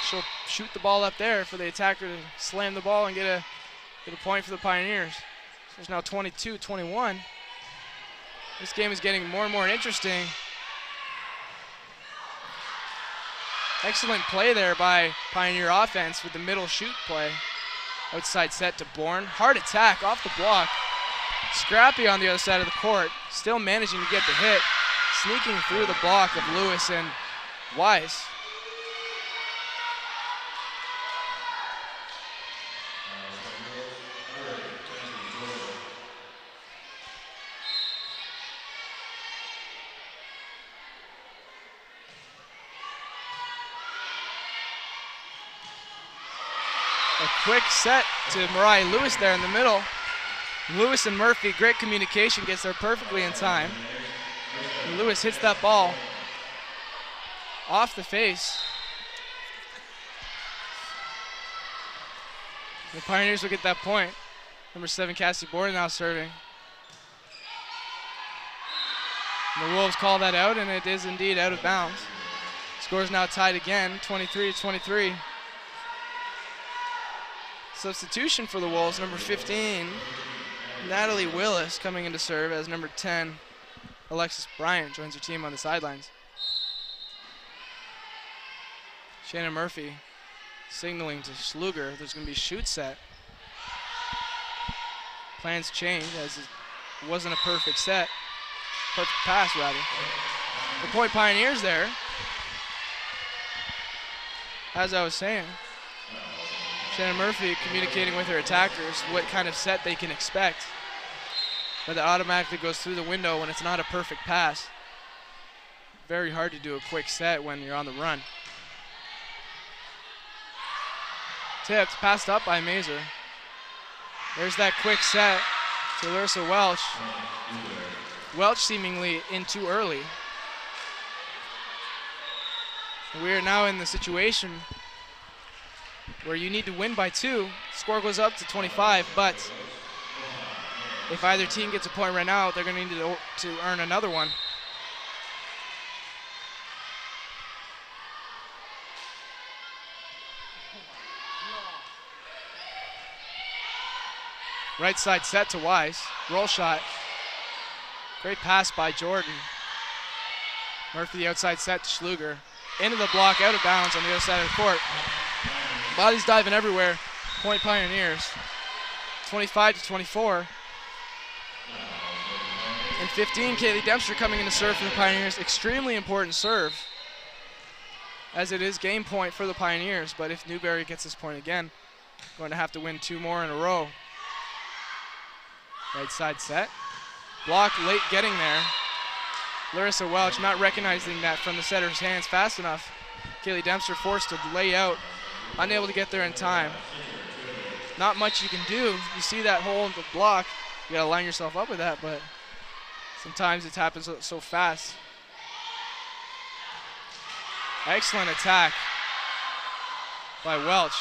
She'll shoot the ball up there for the attacker to slam the ball and get a point for the Pioneers. So it's now 22-21. This game is getting more and more interesting. Excellent play there by Pioneer offense with the middle shoot play. Outside set to Bourne. Hard attack off the block. Scrappy on the other side of the court. Still managing to get the hit. Sneaking through the block of Lewis and Wise. A quick set to Mariah Lewis there in the middle. Lewis and Murphy, great communication, gets there perfectly in time. And Lewis hits that ball off the face. The Pioneers will get that point. Number 7, Cassie Borden now serving. And the Wolves call that out, and it is indeed out of bounds. Score is now tied again, 23-23. Substitution for the Wolves, number 15, Natalie Willis coming in to serve as number 10, Alexis Bryant joins her team on the sidelines. Shannon Murphy signaling to Schluger there's going to be shoot set. Plans change as it wasn't a perfect set. Perfect pass, rather. The point Pioneers there. As I was saying, Shannon Murphy communicating with her attackers what kind of set they can expect. But that automatically goes through the window when it's not a perfect pass. Very hard to do a quick set when you're on the run. Tipped, passed up by Mazer. There's that quick set to Larissa Welch. Welch seemingly in too early. We are now in the situation where you need to win by 2. Score goes up to 25, but if either team gets a point right now, they're going to need to earn another one. Right side set to Wise. Roll shot. Great pass by Jordan. Murphy the outside set to Schluger. Into the block, out of bounds on the other side of the court. Bodies diving everywhere. Point Pioneers. 25-24. And 15, Kaylee Dempster coming in to serve for the Pioneers. Extremely important serve, as it is game point for the Pioneers. But if Newberry gets this point again, going to have to win 2 more in a row. Right side set. Block late getting there. Larissa Welch not recognizing that from the setter's hands fast enough. Kaylee Dempster forced to lay out, unable to get there in time. Not much you can do. You see that hole in the block, you gotta line yourself up with that, but sometimes it happens so fast. Excellent attack by Welch.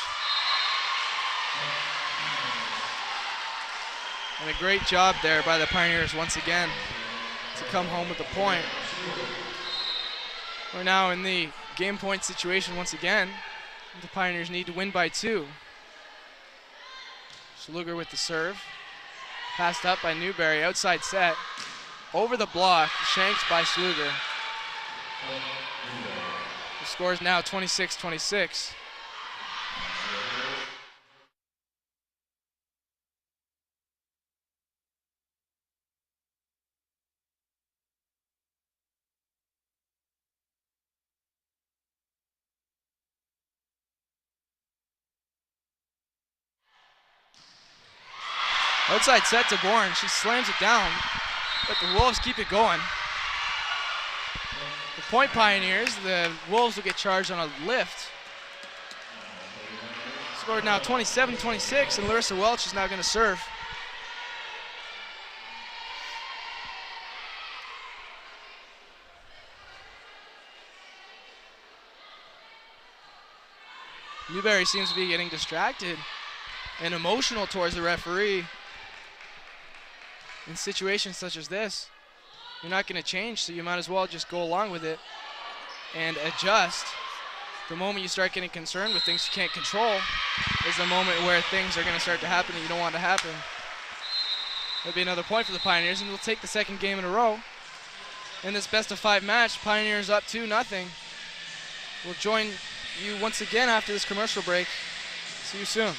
And a great job there by the Pioneers once again to come home with the point. We're now in the game point situation once again. The Pioneers need to win by 2. Schluger with the serve. Passed up by Newberry, outside set. Over the block, shanked by Schluger. The score is now 26-26. Outside set to Bourne, she slams it down, but the Wolves keep it going. The point Pioneers, the Wolves will get charged on a lift. Scored now 27-26, and Larissa Welch is now going to serve. Newberry seems to be getting distracted and emotional towards the referee. In situations such as this, you're not going to change, so you might as well just go along with it and adjust. The moment you start getting concerned with things you can't control is the moment where things are going to start to happen that you don't want to happen. That'll be another point for the Pioneers, and they'll take the second game in a row. In this best-of-5 match, Pioneers up 2-0. We'll join you once again after this commercial break. See you soon.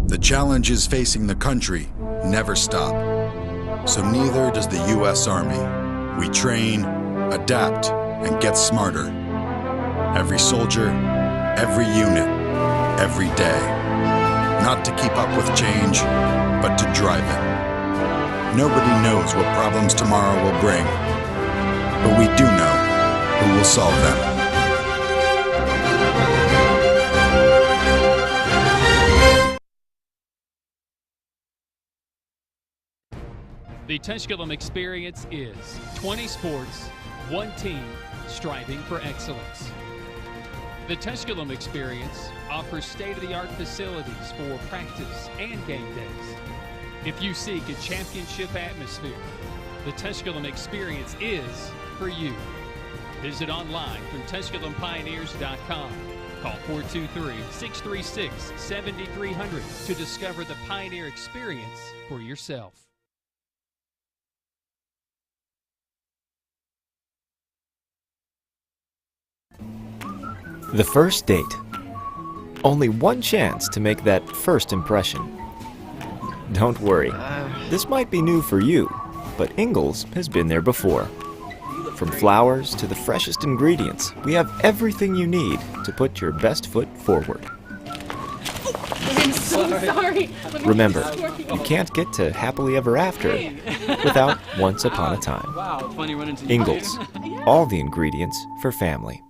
The challenges facing the country never stop. So neither does the U.S. Army. We train, adapt, and get smarter. Every soldier, every unit, every day. Not to keep up with change, but to drive it. Nobody knows what problems tomorrow will bring, but we do know who will solve them. The Tusculum experience is 20 sports, one team, striving for excellence. The Tusculum experience offers state-of-the-art facilities for practice and game days. If you seek a championship atmosphere, the Tusculum experience is for you. Visit online through TusculumPioneers.com. Call 423-636-7300 to discover the Pioneer experience for yourself. The first date. Only one chance to make that first impression. Don't worry, this might be new for you, but Ingalls has been there before. From flowers to the freshest ingredients, we have everything you need to put your best foot forward. I'm so sorry. Remember, you can't get to happily ever after without once upon a time. Wow, funny running into Ingalls, all the ingredients for family.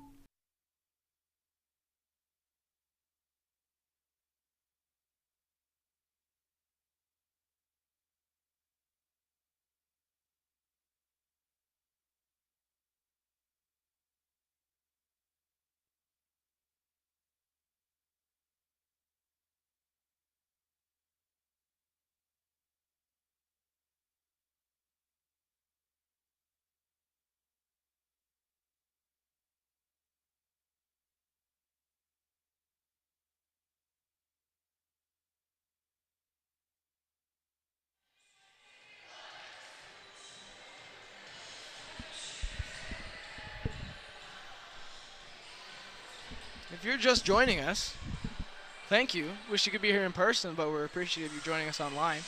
If you're just joining us, thank you. Wish you could be here in person, but we're appreciative you joining us online.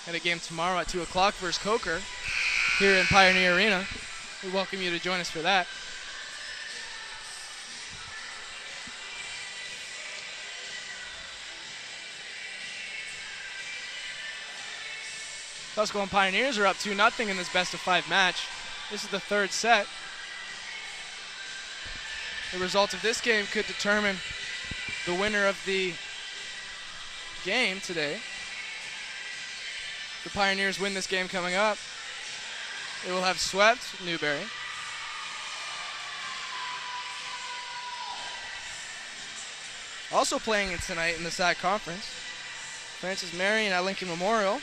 Got a game tomorrow at 2 o'clock versus Coker here in Pioneer Arena. We welcome you to join us for that. Tusculum Pioneers are up 2-0 in this best-of-5 match. This is the third set. The result of this game could determine the winner of the game today. The Pioneers win this game coming up. They will have swept Newberry. Also playing tonight in the SAC Conference, Francis Marion at Lincoln Memorial,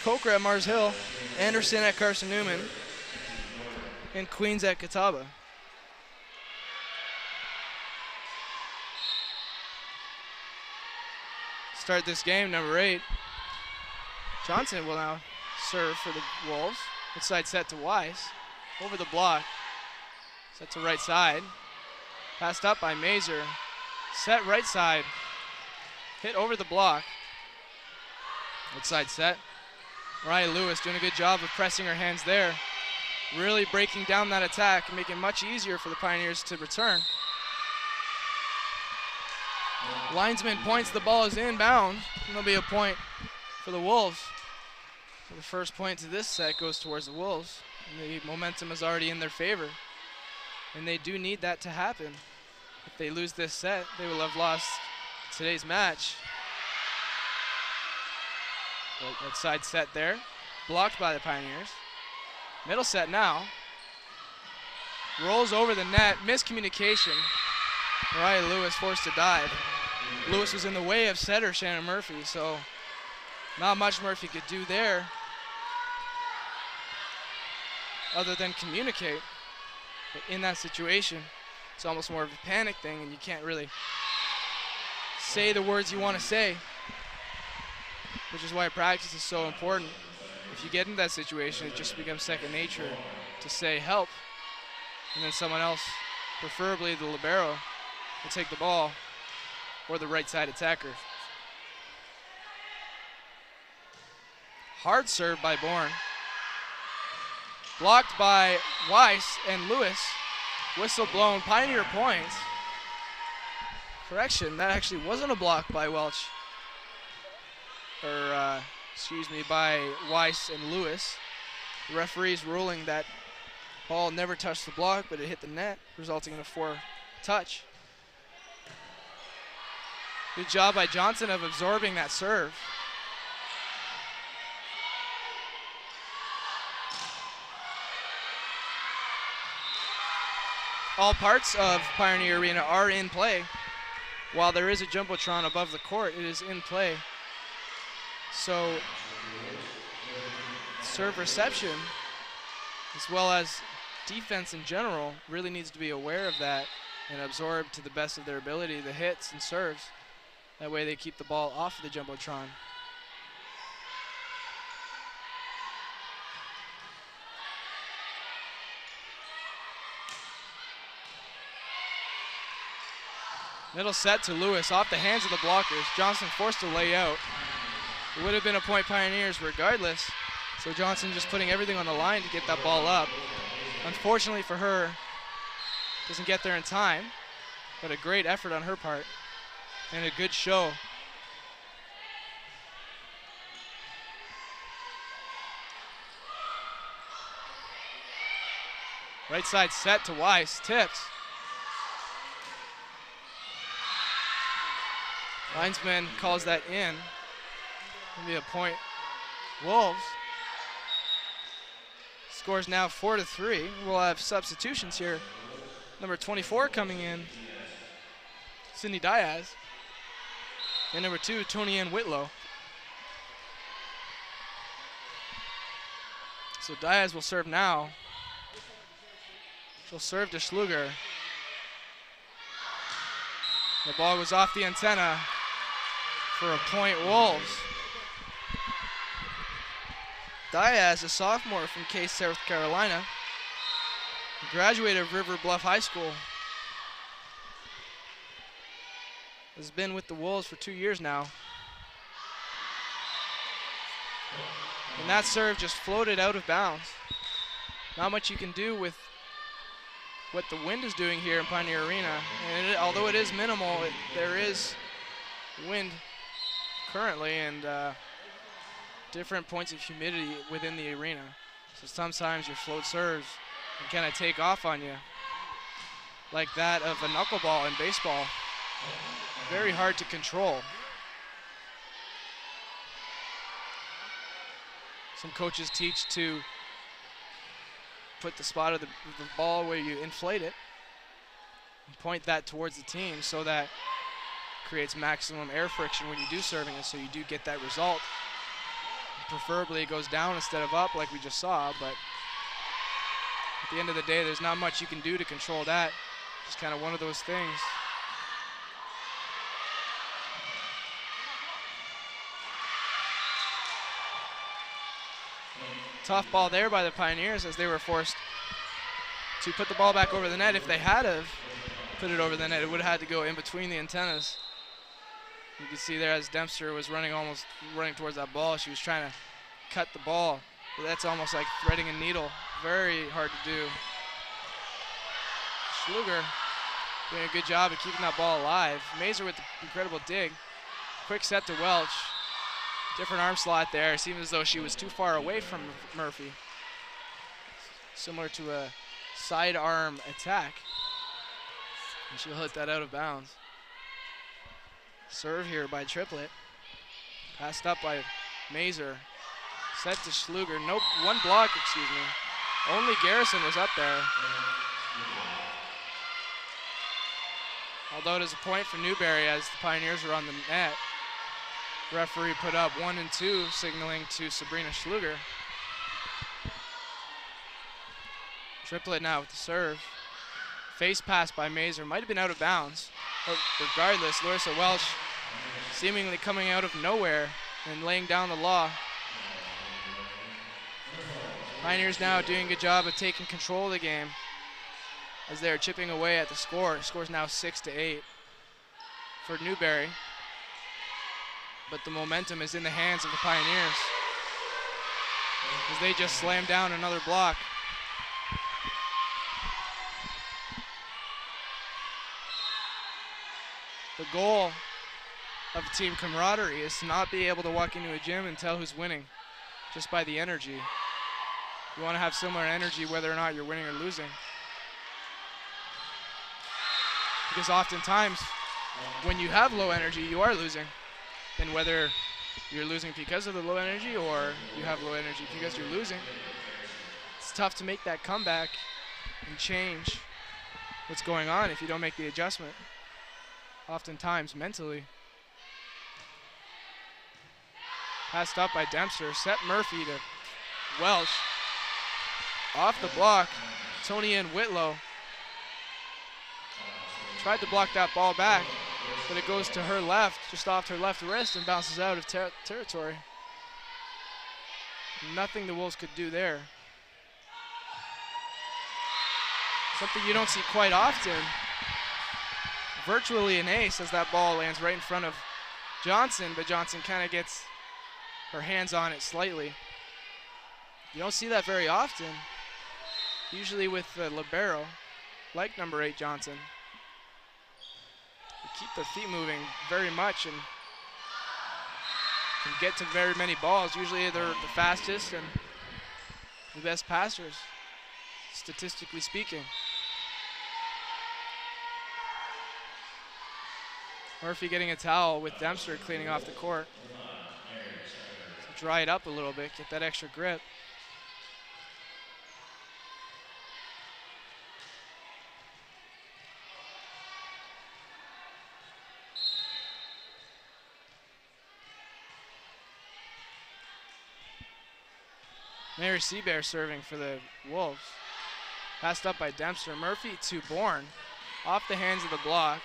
Coker at Mars Hill, Anderson at Carson Newman, and Queens at Catawba. Start this game, number 8. Johnson will now serve for the Wolves. Inside set to Weiss. Over the block. Set to right side. Passed up by Mazer. Set right side. Hit over the block. Outside set. Mariah Lewis doing a good job of pressing her hands there. Really breaking down that attack and making it much easier for the Pioneers to return. Linesman points, the ball is inbound, and there'll be a point for the Wolves. So the first point to this set goes towards the Wolves. And the momentum is already in their favor. And they do need that to happen. If they lose this set, they will have lost today's match. Outside set there, blocked by the Pioneers. Middle set now. Rolls over the net, miscommunication. Mariah Lewis forced to dive. Lewis was in the way of setter Shannon Murphy, so not much Murphy could do there other than communicate. But in that situation, it's almost more of a panic thing, and you can't really say the words you want to say, which is why practice is so important. If you get in that situation, it just becomes second nature to say help, and then someone else, preferably the libero, will take the ball, or the right side attacker. Hard serve by Bourne. Blocked by Weiss and Lewis. Whistle blown, Pioneer points. Correction, that actually wasn't a block by Welch. By Weiss and Lewis. The referee's ruling that ball never touched the block, but it hit the net, resulting in a 4 touch. Good job by Johnson of absorbing that serve. All parts of Pioneer Arena are in play. While there is a Jumbotron above the court, it is in play. So serve reception, as well as defense in general, really needs to be aware of that and absorb to the best of their ability the hits and serves. That way they keep the ball off of the Jumbotron. Middle set to Lewis, off the hands of the blockers. Johnson forced to lay out. It would have been a point Pioneers regardless. So Johnson just putting everything on the line to get that ball up. Unfortunately for her, doesn't get there in time, but a great effort on her part and a good show. Right side set to Weiss, tipped. Linesman calls that in. Gonna be a point. Wolves. Scores now 4-3. We'll have substitutions here. Number 24 coming in, Sydney Diaz. And number 2, Tony Ann Whitlow. So Diaz will serve now. She'll serve to Schluger. The ball goes off the antenna for a point Wolves. Diaz, a sophomore from Case, South Carolina, graduated of River Bluff High School. has been with the Wolves for 2 years now. And that serve just floated out of bounds. Not much you can do with what the wind is doing here in Pioneer Arena. And although it is minimal, there is wind currently and different points of humidity within the arena. So sometimes your float serves can kind of take off on you, like that of a knuckleball in baseball. Very hard to control. Some coaches teach to put the spot of the ball where you inflate it and point that towards the team so that creates maximum air friction when you do serving it, so you do get that result. Preferably it goes down instead of up like we just saw, but at the end of the day, there's not much you can do to control that. It's kind of one of those things. Tough ball there by the Pioneers as they were forced to put the ball back over the net. If they had have put it over the net, it would have had to go in between the antennas. You can see there as Dempster was running towards that ball, she was trying to cut the ball. But that's almost like threading a needle. Very hard to do. Schluger doing a good job of keeping that ball alive. Mazer with the incredible dig. Quick set to Welch. Different arm slot there. It seemed as though she was too far away from Murphy. Similar to a sidearm attack. And she'll hit that out of bounds. Serve here by Triplett. Passed up by Mazer. Set to Schluger. Nope, one block, excuse me. Only Garrison was up there. Although it is a point for Newberry as the Pioneers are on the net. Referee put up 1 and 2, signaling to Sabrina Schluger. Triplett now with the serve. Face pass by Mazer, might have been out of bounds. But regardless, Larissa Welch seemingly coming out of nowhere and laying down the law. Pioneers now doing a good job of taking control of the game as they're chipping away at the score. The score's now 6-8 for Newberry. But the momentum is in the hands of the Pioneers as they just slam down another block. The goal of team camaraderie is to not be able to walk into a gym and tell who's winning just by the energy. You want to have similar energy whether or not you're winning or losing. Because oftentimes when you have low energy, you are losing. And whether you're losing because of the low energy or you have low energy because you're losing, it's tough to make that comeback and change what's going on if you don't make the adjustment. Oftentimes mentally. Passed up by Dempster. Set Murphy to Welch. Off the block, Tony and Whitlow tried to block that ball back, but it goes to her left, just off her left wrist, and bounces out of territory. Nothing the Wolves could do there. Something you don't see quite often. Virtually an ace as that ball lands right in front of Johnson, but Johnson kind of gets her hands on it slightly. You don't see that very often. Usually with the libero, like number 8 Johnson. They keep their feet moving very much and can get to very many balls. Usually they're the fastest and the best passers, statistically speaking. Murphy getting a towel with Dempster cleaning off the court. So dry it up a little bit, get that extra grip. Mary Seabear serving for the Wolves. Passed up by Dempster. Murphy to Bourne. Off the hands of the block.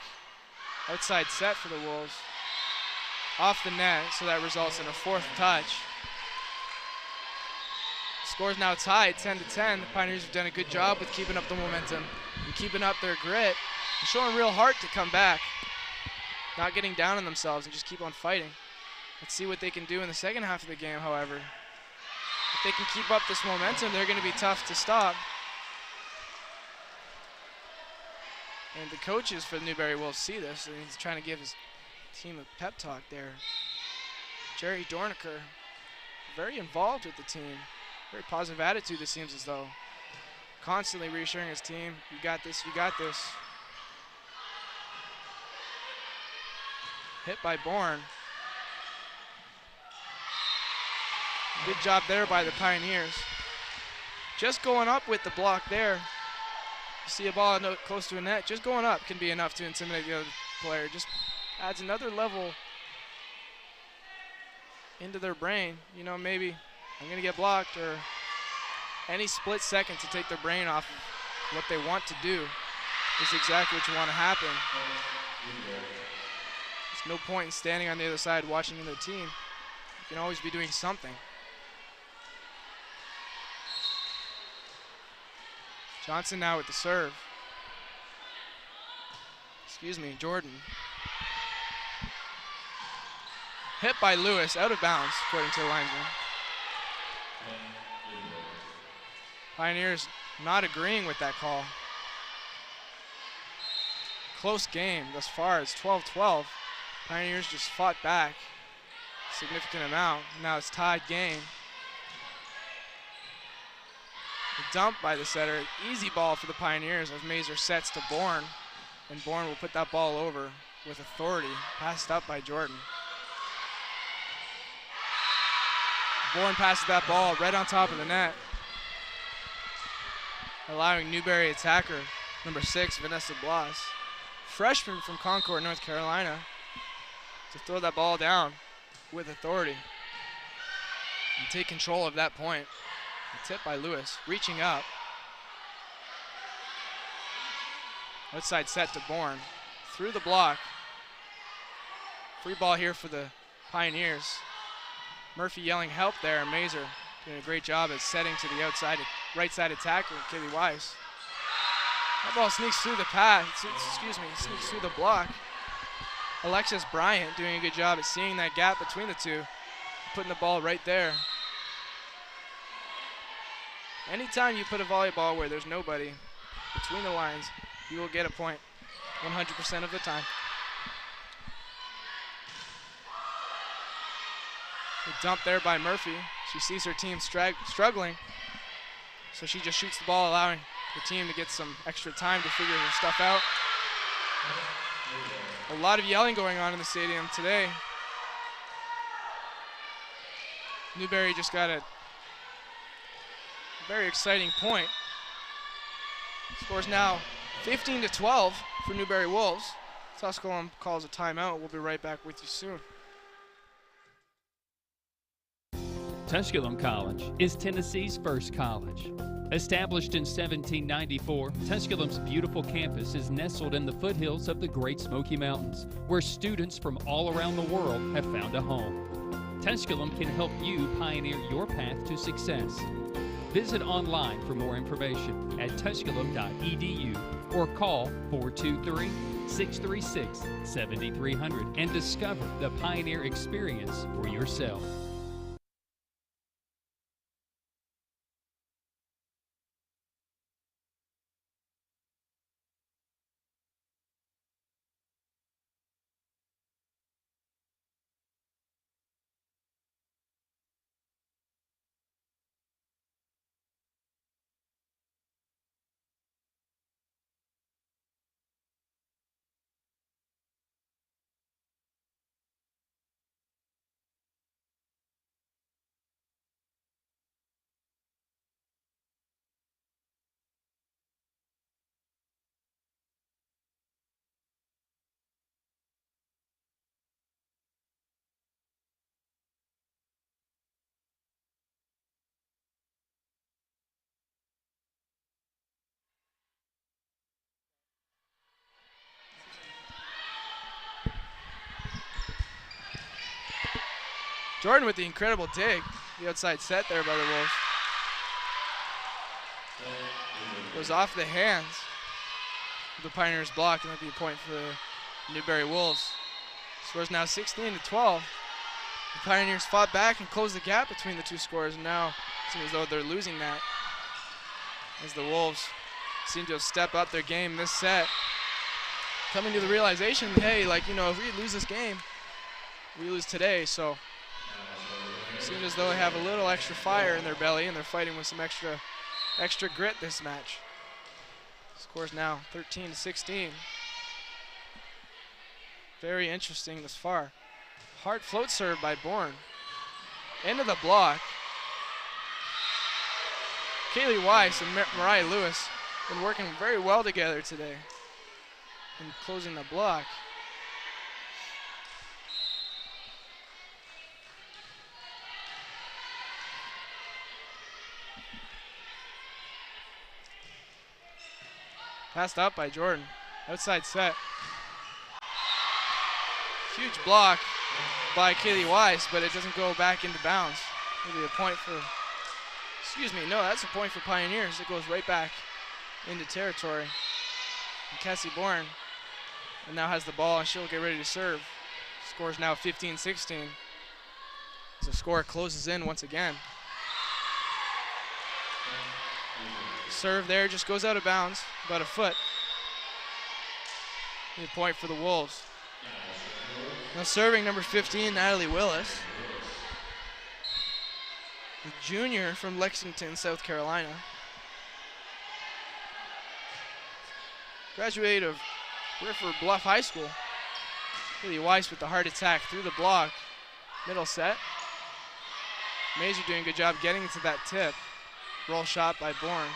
Outside set for the Wolves. Off the net, so that results in a 4th touch. Score's now tied 10-10. The Pioneers have done a good job with keeping up the momentum and keeping up their grit and showing real heart to come back. not getting down on themselves and just keep on fighting. Let's see what they can do in the second half of the game, however. If they can keep up this momentum, they're going to be tough to stop. And the coaches for the Newberry Wolves see this, and he's trying to give his team a pep talk there. Jerry Dorniker, very involved with the team. Very positive attitude, it seems as though. Constantly reassuring his team, you got this, you got this. Hit by Bourne. Good job there by the Pioneers. Just going up with the block there. You see a ball close to a net, just going up can be enough to intimidate the other player. Just adds another level into their brain. You know, maybe I'm gonna get blocked, or any split second to take their brain off of what they want to do is exactly what you want to happen. There's no point in standing on the other side watching their team. You can always be doing something. Johnson now with the serve. Excuse me, Jordan. Hit by Lewis, out of bounds, according to the linesman. Pioneers not agreeing with that call. Close game thus far. It's 12-12. Pioneers just fought back a significant amount. Now it's tied game. A dump by the setter. Easy ball for the Pioneers as Mazer sets to Bourne. And Bourne will put that ball over with authority. Passed up by Jordan. Bourne passes that ball right on top of the net, allowing Newberry attacker number 6, Vanessa Blas, freshman from Concord, North Carolina, to throw that ball down with authority and take control of that point. A tip by Lewis, reaching up. Outside set to Bourne, through the block. Free ball here for the Pioneers. Murphy yelling help there, and Mazer doing a great job at setting to the outside, right side attacker, Kaylee Weiss. That ball sneaks through the path, sneaks through the block. Alexis Bryant doing a good job at seeing that gap between the two, putting the ball right there. Anytime you put a volleyball where there's nobody between the lines, you will get a point 100% of the time. A dump there by Murphy. She sees her team struggling, so she just shoots the ball, allowing the team to get some extra time to figure their stuff out. A lot of yelling going on in the stadium today. Newberry just got a very exciting point. Scores now 15-12 for Newberry Wolves. Tusculum calls a timeout. We'll be right back with you soon. Tusculum College is Tennessee's first college. Established in 1794, Tusculum's beautiful campus is nestled in the foothills of the Great Smoky Mountains, where students from all around the world have found a home. Tusculum can help you pioneer your path to success. Visit online for more information at tusculum.edu or call 423-636-7300 and discover the Pioneer experience for yourself. Jordan with the incredible dig. The outside set there by the Wolves. Goes off the hands of the Pioneers block, and that'd be a point for the Newberry Wolves. Score's now 16-12. The Pioneers fought back and closed the gap between the two scores, and now it seems as though they're losing that as the Wolves seem to have stepped up their game this set, coming to the realization, hey, like, you know, if we lose this game, we lose today. So it seems as though they have a little extra fire in their belly and they're fighting with some extra grit this match. Score's now 13-16. Very interesting thus far. Hard float serve by Bourne. Into the block. Kaylee Weiss and Mariah Lewis been working very well together today in closing the block. Passed up by Jordan. Outside set. Huge block by Kaylee Weiss, but it doesn't go back into bounds. Maybe a point for, excuse me, no, that's a point for Pioneers. It goes right back into territory. And Cassie Bourne now has the ball and she'll get ready to serve. Score's now 15-16. As the score closes in once again. Serve there just goes out of bounds, about a foot. Good point for the Wolves. Now serving number 15, Natalie Willis. The junior from Lexington, South Carolina. Graduate of River Bluff High School. Kaylee Weiss with the hard attack through the block. Middle set. Mazer doing a good job getting into that tip. Roll shot by Bourne.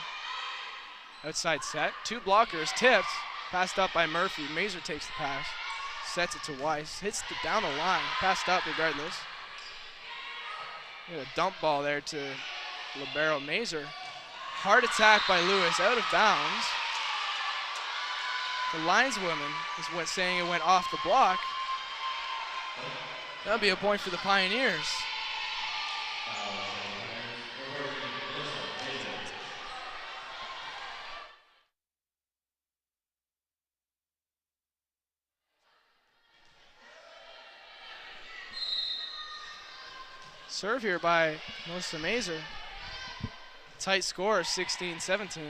Outside set. Two blockers tipped. Passed up by Murphy. Mazer takes the pass. Sets it to Weiss. Hits it down the line. Passed up regardless. A dump ball there to libero Mazer. Hard attack by Lewis. Out of bounds. The lineswoman is saying it went off the block. That'll be a point for the Pioneers. Serve here by Melissa Mazer. Tight score, 16-17.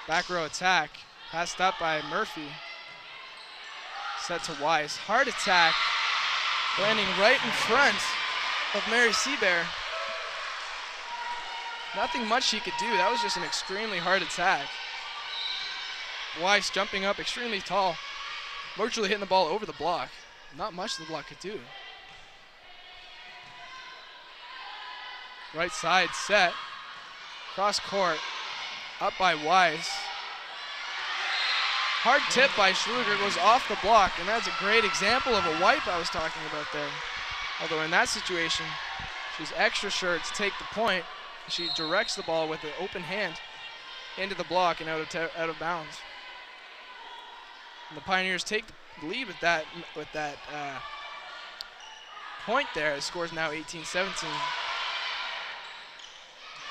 Back row attack, passed up by Murphy. Set to Weiss. Hard attack, landing right in front of Mary Seabear. Nothing much she could do. That was just an extremely hard attack. Weiss jumping up extremely tall, virtually hitting the ball over the block. Not much the block could do. Right side set, cross court, up by Weiss. Hard tip by Schluger, goes off the block, and that's a great example of a wipe I was talking about there. Although in that situation, she's extra sure to take the point. She directs the ball with an open hand into the block and out of bounds. And the Pioneers take the lead with that point there. The score's now 18-17.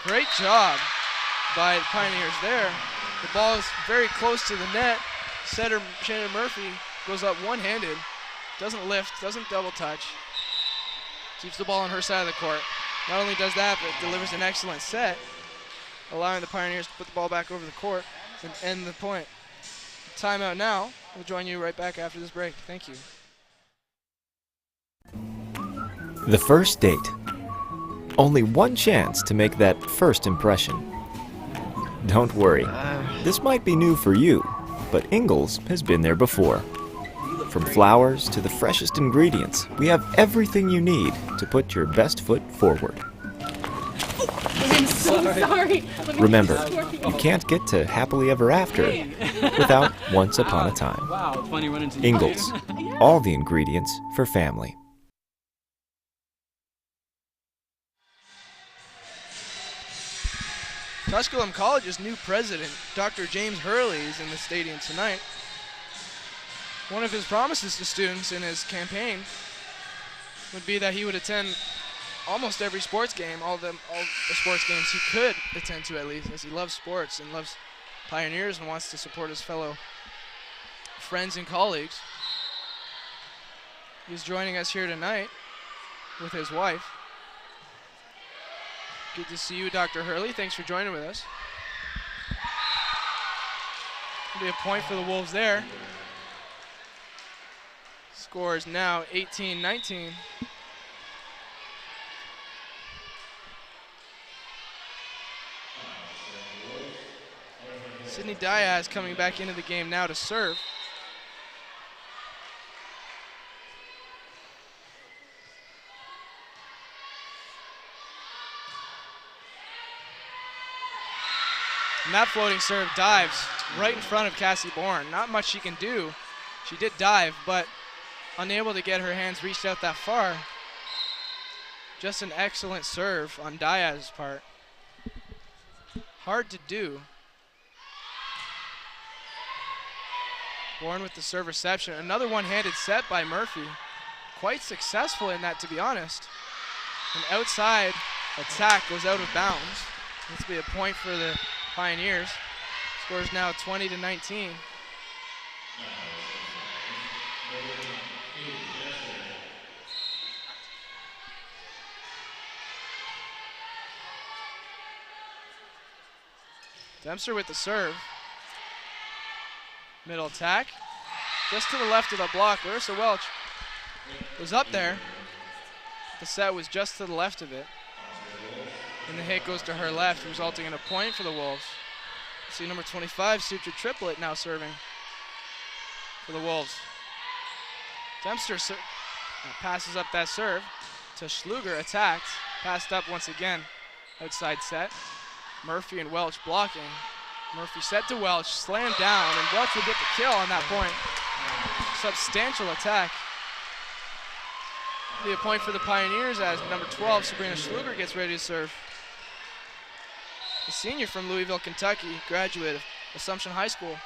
Great job by the Pioneers there. The ball is very close to the net. Setter Shannon Murphy goes up one-handed, doesn't lift, doesn't double touch, keeps the ball on her side of the court. Not only does that, but delivers an excellent set, allowing the Pioneers to put the ball back over the court and end the point. Timeout now. We'll join you right back after this break. Thank you. The first date. Only one chance to make that first impression. Don't worry, this might be new for you, but Ingalls has been there before. From flowers to the freshest ingredients, we have everything you need to put your best foot forward. I'm so sorry. Remember, you can't get to happily ever after without once upon a time. Wow, it's funny running into Ingalls, all the ingredients for family. Tusculum College's new president, Dr. James Hurley, is in the stadium tonight. One of his promises to students in his campaign would be that he would attend almost every sports game, all the sports games he could attend to at least, as he loves sports and loves Pioneers and wants to support his fellow friends and colleagues. He's joining us here tonight with his wife. Good to see you, Dr. Hurley. Thanks for joining with us. Be a point for the Wolves there. Score is now 18-19. Sydney Diaz coming back into the game now to serve. And that floating serve dives right in front of Cassie Bourne. Not much she can do. She did dive, but unable to get her hands reached out that far. Just an excellent serve on Diaz's part. Hard to do. Bourne with the serve reception. Another one-handed set by Murphy. Quite successful in that, to be honest. An outside attack goes out of bounds. This will be a point for the Pioneers. Score is now 20-19. Dempster with the serve. Middle attack. Just to the left of the block. Larissa Welch was up there. The set was just to the left of it. And the hit goes to her left, resulting in a point for the Wolves. See number 25, Sutra Triplet, now serving for the Wolves. Dempster passes up that serve to Schluger, attacked. Passed up once again. Outside set. Murphy and Welch blocking. Murphy set to Welch, slammed down, and Welch will get the kill on that point. Substantial attack. Be a point for the Pioneers as number 12, Sabrina Schluger, gets ready to serve. A senior from Louisville, Kentucky, graduate of Assumption High School.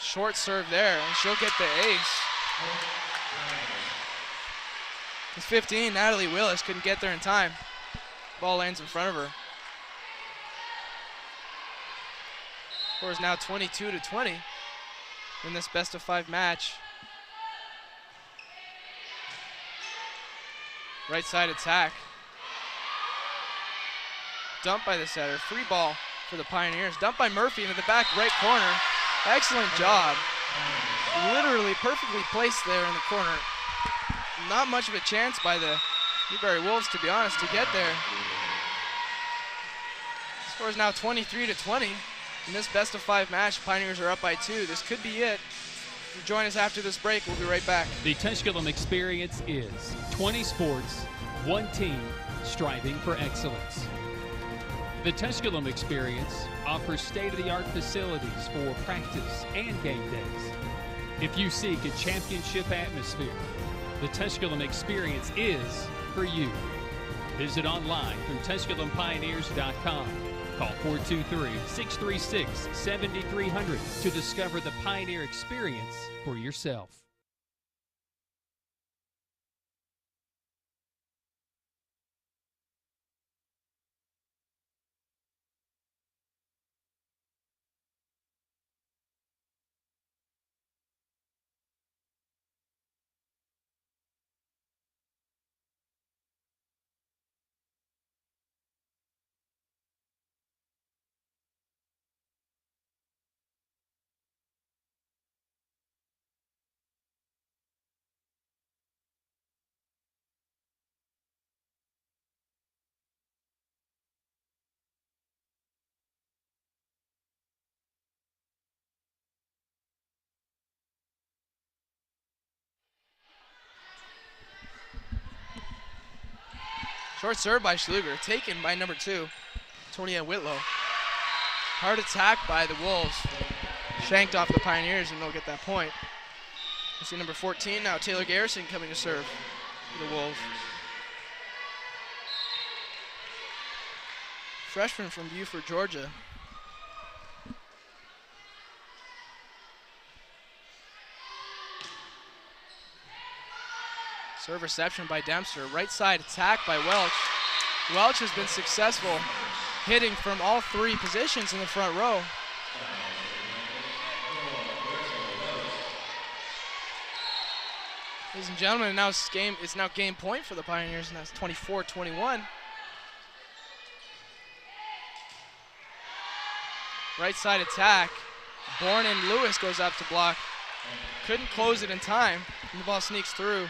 Short serve there, and she'll get the ace. With 15, Natalie Willis couldn't get there in time. Ball lands in front of her. Score is now 22-20 in this best-of-5 match. Right side attack. Dumped by the setter. Free ball for the Pioneers. Dumped by Murphy into the back right corner. Excellent job. Literally perfectly placed there in the corner. Not much of a chance by the Newberry Wolves, to be honest, to get there. Score is now 23-20. In this best-of-5 match, Pioneers are up by 2. This could be it. If you join us after this break, we'll be right back. The Tusculum experience is 20 sports, one team, striving for excellence. The Tusculum experience offers state-of-the-art facilities for practice and game days. If you seek a championship atmosphere, the Tusculum experience is for you. Visit online through TusculumPioneers.com. Call 423-636-7300 to discover the Pioneer experience for yourself. Short serve by Schluger, taken by number 2, Tonya Whitlow. Hard attack by the Wolves. Shanked off the Pioneers, and they'll get that point. We see number 14 now, Taylor Garrison, coming to serve for the Wolves. Freshman from Buford, Georgia. Serve reception by Dempster. Right side attack by Welch. Welch has been successful hitting from all 3 positions in the front row. Ladies and gentlemen, now it's now game point for the Pioneers, and that's 24-21. Right side attack. Bourne and Lewis goes up to block. Couldn't close it in time, and the ball sneaks through.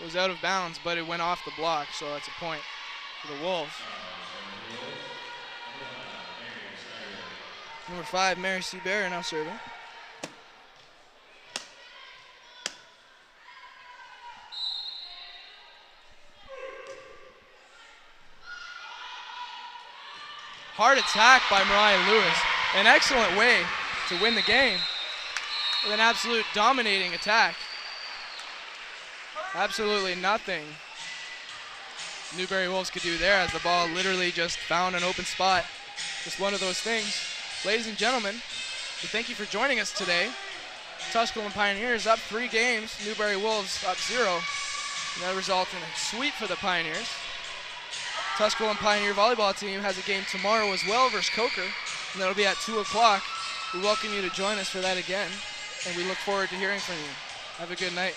It was out of bounds, but it went off the block, so that's a point for the Wolves. Number 5, Mary C. Barry now serving. Hard attack by Mariah Lewis. An excellent way to win the game with an absolute dominating attack. Absolutely nothing Newberry Wolves could do there, as the ball literally just found an open spot. Just one of those things. Ladies and gentlemen, we thank you for joining us today. Tusculum Pioneers up 3 games, Newberry Wolves up 0. And that results in a sweep for the Pioneers. Tusculum Pioneer volleyball team has a game tomorrow as well versus Coker, and that'll be at 2 o'clock. We welcome you to join us for that again, and we look forward to hearing from you. Have a good night.